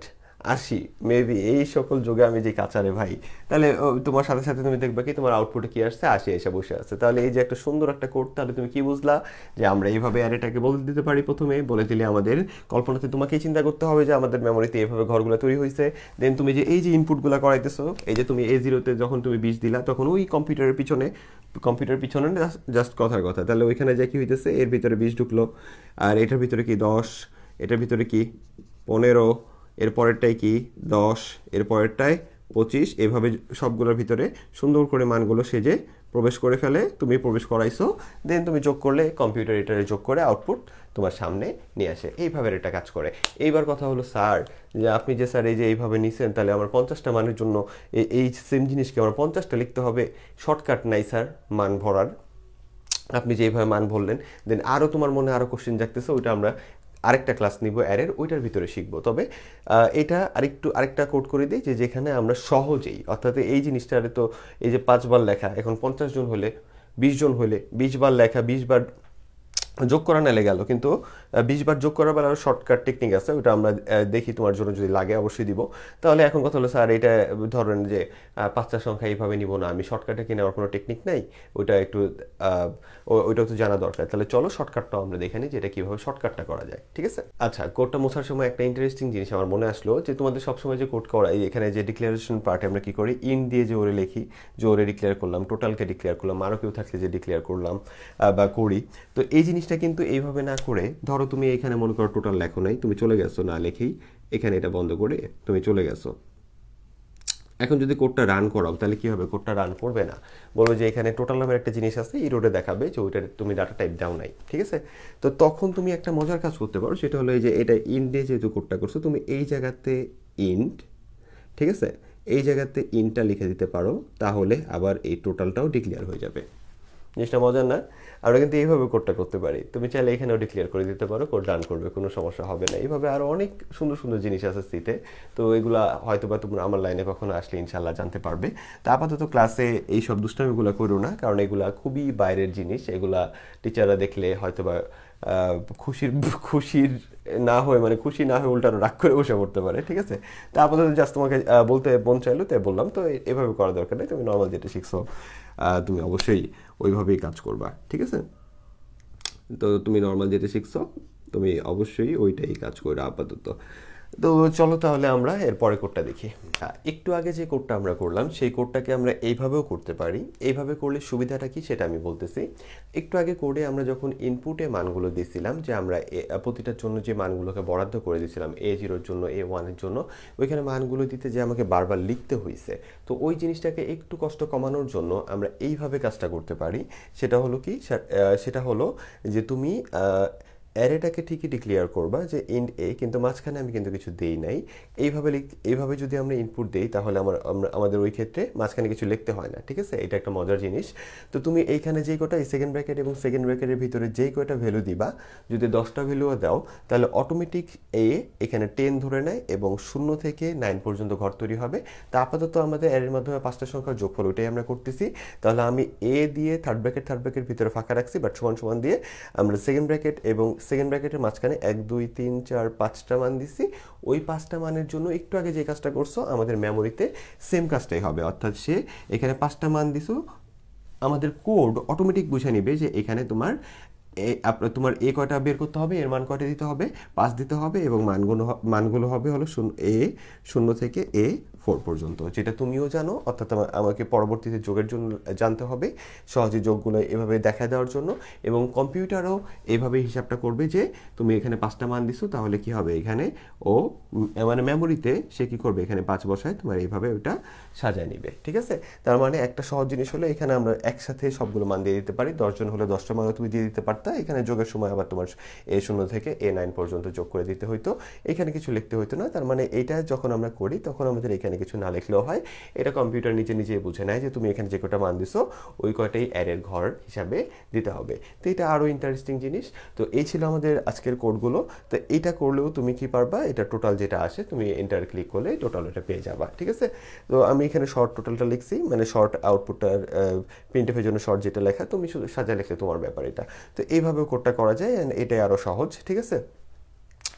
80 মেবি এই সকল যুগে আমি যে কাঁচারে ভাই, তাহলে তোমার সাথে সাথে তুমি দেখবে কি তোমার আউটপুটে কি আসছে, 80 এসে বসে আছে। তাহলে এই যে একটা সুন্দর একটা কোড, তাহলে তুমি কি বুঝলা যে আমরা এইভাবে অ্যারেটাকে বলে দিতে পারি। প্রথমে বলে দিলে আমাদের কল্পনাতে তোমাকেই চিন্তা করতে হবে যে আমাদের মেমোরিতে এইভাবে ঘরগুলো তৈরি হয়েছে। দেন তুমি যে এই যে ইনপুটগুলো করাইতেছো, এই যে তুমি A0-তে যখন তুমি 20 দিলা, তখন ওই কম্পিউটারের পিছনে জাস্ট কথার কথা, তাহলে ওইখানে যে কি হইতেছে, এর ভিতরে 20 ঢুকলো, আর এটার ভিতরে কি 10, এটার ভিতরে কি 15, এর পরেরটাই কি 10, এর পরেরটায় 25, এভাবে সবগুলোর ভিতরে সুন্দর করে মানগুলো সেজে প্রবেশ করে ফেলে। তুমি প্রবেশ করাইছো, দেন তুমি যোগ করলে কম্পিউটার এটারে যোগ করে আউটপুট তোমার সামনে নিয়ে আসে। এইভাবে এটা কাজ করে। এইবার কথা হলো স্যার, যে আপনি যে স্যার এই যে এইভাবে নিছেন, তাহলে আমার 50টা মানের জন্য এই সেম জিনিসকে আমার 50টা লিখতে হবে, শর্টকাট নাই স্যার মান ভরার। আপনি যে এইভাবে মান বললেন, দেন আরও তোমার মনে আরও কোশ্চেন জাগতেছে, ওইটা আমরা আরেকটা ক্লাস নিব অ্যারের, ওইটার ভিতরে শিখবো। তবে এটা আরেকটা কোড করে দিই, যে যেখানে আমরা সহজেই, অর্থাৎ এই জিনিসটারে তো এই যে 5 বার লেখা, এখন 50 জন হলে 20 জন হলে 20 বার লেখা, 20 বার যোগ করা নালে গেল, কিন্তু 20 বার যোগ করার বেলা শর্টকাট টেকনিক আছে, ওটা আমরা দেখি, তোমার জন্য যদি লাগে অবশ্যই দিব। তাহলে এখন কথা হলো স্যার, এটা ধরেন যে 5টা সংখ্যা এইভাবে নিব না, আমি শর্টকাটে কিনে আমার কোনো টেকনিক নাই, ওইটা একটু ওইটাও তো জানা দরকার। তাহলে চলো শর্টকাটটাও আমরা দেখে নিই যে এটা কীভাবে শর্টকাটটা করা যায়, ঠিক আছে? আচ্ছা, কোডটা মোছার সময় একটা ইন্টারেস্টিং জিনিস আমার মনে আসলো, যে তোমাদের সবসময় যে কোড করা, এখানে যে ডিক্লারেশন পার্টে আমরা কী করি, ইন দিয়ে যে ওরে লিখি, যে ওরে ডিক্লেয়ার করলাম, টোটালকে ডিক্লেয়ার করলাম, আরও কেউ থাকলে যে ডিক্লেয়ার করলাম বা করি। তো এই জিনিসটা কিন্তু এইভাবে না করে, ধরো তুমি এখানে মনে করো টোটাল লেখো নাই, তুমি চলে গেছো না লেখেই, এখানে এটা বন্ধ করে তুমি চলে গেছো। এখন যদি কোডটা রান করাও, তাহলে কি হবে, কোডটা রান করবে না, বলবো যে এখানে টোটাল নামের একটা জিনিস আছে, এই রোডে দেখাবে যে ওইটা তুমি ডাটা টাইপ দাও নাই, ঠিক আছে? তো তখন তুমি একটা মজার কাজ করতে পারো, সেটা হলো এই যে এটা ইন্ট দিয়ে যেহেতু কোডটা করছো, তুমি এই জায়গাতে ইন্ট, ঠিক আছে, এই জায়গাতে ইন্টটা লিখে দিতে পারো, তাহলে আবার এই টোটালটাও ডিক্লেয়ার হয়ে যাবে। জিনিসটা মজার না? আমরা কিন্তু এইভাবে কোডটা করতে পারি। তুমি চাইলে এখানেও ডিক্লেয়ার করে দিতে পারো, কোড রান করবে, কোনো সমস্যা হবে না। এইভাবে আরও অনেক সুন্দর সুন্দর জিনিস আছে সিতে। তো এগুলা হয়তো বা তোমরা আমার লাইনে কখনো আসলে ইনশাল্লাহ জানতে পারবে। তা আপাতত ক্লাসে এইসব দুষ্টামিগুলো করো না, কারণ এগুলা খুবই বাইরের জিনিস। এগুলা টিচাররা দেখলে হয়তো বা খুশির না হয়ে, মানে খুশি না হয়ে উল্টানো রাগ করে বসে পড়তে পারে, ঠিক আছে? তা আপাতত জাস্ট তোমাকে বলতে মন চাইলো, তাই বললাম। তো এভাবে করা দরকার নেই, তুমি নর্মাল যেটা শিখছো তুমি অবশ্যই ওইভাবেই কাজ করবা, ঠিক আছে? তো তুমি নর্মাল যেটা শিখছো তুমি অবশ্যই ওইটাই কাজ করো আপাতত। তো চলো তাহলে আমরা এর পরে কোডটা দেখি। একটু আগে যে কোডটা আমরা করলাম, সেই কোডটাকে আমরা এইভাবেও করতে পারি। এইভাবে করলে সুবিধাটা কি সেটা আমি বলতেছি। একটু আগে কোডে আমরা যখন ইনপুটে মানগুলো দিয়েছিলাম, যে আমরা প্রতিটার জন্য যে মানগুলোকে বরাদ্দ করে দিয়েছিলাম, A0-র জন্য, A1-এর জন্য, ওইখানে মানগুলো দিতে যে আমাকে বারবার লিখতে হয়েছে। তো ওই জিনিসটাকে একটু কষ্ট কমানোর জন্য আমরা এইভাবে কাজটা করতে পারি। সেটা হলো কি, সেটা হলো যে তুমি অ্যারেটাকে ঠিকই ডিক্লেয়ার করবা যে ইন্ট এ, কিন্তু মাঝখানে আমি কিন্তু কিছু দেই নাই। এইভাবে যদি আমরা ইনপুট দেই, তাহলে আমাদের ওই ক্ষেত্রে মাঝখানে কিছু লিখতে হয় না, ঠিক আছে? এটা একটা মজার জিনিস। তো তুমি এইখানে যেই কটা, এই সেকেন্ড ব্র্যাকেট এবং সেকেন্ড ব্র্যাকেটের ভিতরে যেই কয়টা ভ্যালু দিবা, যদি 10টা ভ্যালুও দাও, তাহলে অটোমেটিক এখানে 10 ধরে নেয় এবং 0 থেকে 9 পর্যন্ত ঘর তৈরি হবে। তা আপাতত আমাদের অ্যারের মাধ্যমে 5টা সংখ্যার যোগফল, ওইটাই আমরা করতেছি। তাহলে আমি এ দিয়ে থার্ড ব্র্যাকেট ভিতরে ফাঁকা রাখছি, বাট সমান সমান দিয়ে আমরা সেকেন্ড ব্র্যাকেট এবং সেকেন্ড ব্র্যাকেটের মাঝখানে 1 2 3 4 5টা মান দিছি। ওই 5টা মানের জন্য একটু আগে যে কাজটা করছো, আমাদের মেমোরিতে সেম কাজটাই হবে। অর্থাৎ সে এখানে 5টা মান দিছো, আমাদের কোড অটোমেটিক বুঝে নিবে যে এখানে তোমার তোমার এ কয়টা বের করতে হবে, এর মান কয়টা দিতে হবে, 5 দিতে হবে, এবং মানগুলো হবে হলো A0 থেকে A4 পর্যন্ত, যেটা তুমিও জানো। অর্থাৎ আমাকে পরবর্তীতে যোগের জন্য জানতে হবে, সহজে যোগগুলো এভাবে দেখা দেওয়ার জন্য। এবং কম্পিউটারও এইভাবে হিসাবটা করবে যে তুমি এখানে 5টা মান দিছো, তাহলে কি হবে, এখানে ও মানে মেমোরিতে সে কি করবে, এখানে 5 বসায় তোমার এইভাবে ওটা সাজায় নিবে, ঠিক আছে? তার মানে একটা সহজ জিনিস হলো, এখানে আমরা একসাথে সবগুলো মান দিয়ে দিতে পারি। 10 জন হলে 10টা মানও তুমি দিয়ে দিতে পারতা। এখানে যোগের সময় আবার তোমার A0 থেকে A9 পর্যন্ত যোগ করে দিতে হইতো, এখানে কিছু লিখতে হইতো না। তার মানে এইটা যখন আমরা করি, তখন আমাদের এখানে কিছু না লিখলেও হয়। এটা কম্পিউটার নিজে বুঝে নেয় যে তুমি এখানে যে কয়টা মান দিছো, ওই কয়টাই অ্যারের ঘর হিসাবে দিতে হবে। তো এটা আরও ইন্টারেস্টিং জিনিস। তো এই ছিল আমাদের আজকের কোডগুলো। তো এইটা করলেও তুমি কি পারবা, এটা টোটাল যেটা আসে, তুমি এন্টার ক্লিক করলে টোটাল এটা পেয়ে যাবা, ঠিক আছে? তো আমি এখানে শর্ট টোটালটা লিখছি, মানে শর্ট আউটপুটটার প্রিন্টএফের জন্য শর্ট যেটা লেখা, তুমি শুধু সাজা লিখলে তোমার ব্যাপার এটা। তো এইভাবেও কোডটা করা যায়, এন্ড এটাই আরও সহজ, ঠিক আছে?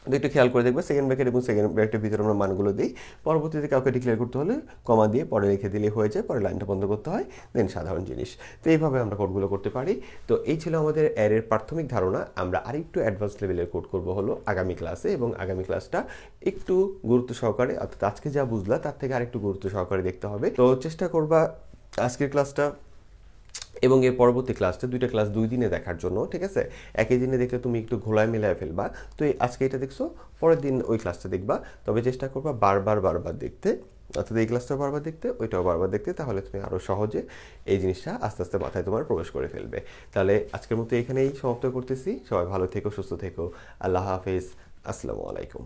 তো একটু খেয়াল করে দেখবে সেকেন্ড ব্র্যাকেট এবং সেকেন্ড ব্র্যাকেটের ভিতরে আমরা মানগুলো দিই, পরবর্তীতে কাউকে ডিক্লেয়ার করতে হলে কমা দিয়ে পরে রেখে দিলেই হয়ে যায়, পরে লাইনটা বন্ধ করতে হয়, দেন সাধারণ জিনিস। তো এইভাবে আমরা কোডগুলো করতে পারি। তো এই ছিল আমাদের অ্যারের প্রাথমিক ধারণা। আমরা আরেকটু অ্যাডভান্স লেভেলের কোড করব হলো আগামী ক্লাসে, এবং আগামী ক্লাসটা একটু গুরুত্ব সহকারে, অর্থাৎ আজকে যা বুঝলা তার থেকে আরেকটু গুরুত্ব সহকারে দেখতে হবে। তো চেষ্টা করবা আজকের ক্লাসটা এবং এর পরবর্তী ক্লাসটা, দুইটা ক্লাস 2 দিনে দেখার জন্য, ঠিক আছে? একই দিনে দেখলে তুমি একটু ঘোলায় মেলায় ফেলবা। তো আজকে এটা দেখছো, পরের দিন ওই ক্লাসটা দেখবা। তবে চেষ্টা করবা বারবার বারবার দেখতে, অর্থাৎ এই ক্লাসটা বারবার দেখতে, ওইটাও বারবার দেখতে, তাহলে তুমি আরও সহজে এই জিনিসটা আস্তে আস্তে মাথায় তোমার প্রবেশ করে ফেলবে। তাহলে আজকের মতো এখানেই সমাপ্ত করতেছি। সবাই ভালো থেকো, সুস্থ থেকো। আল্লাহ হাফেজ, আসসালামু আলাইকুম।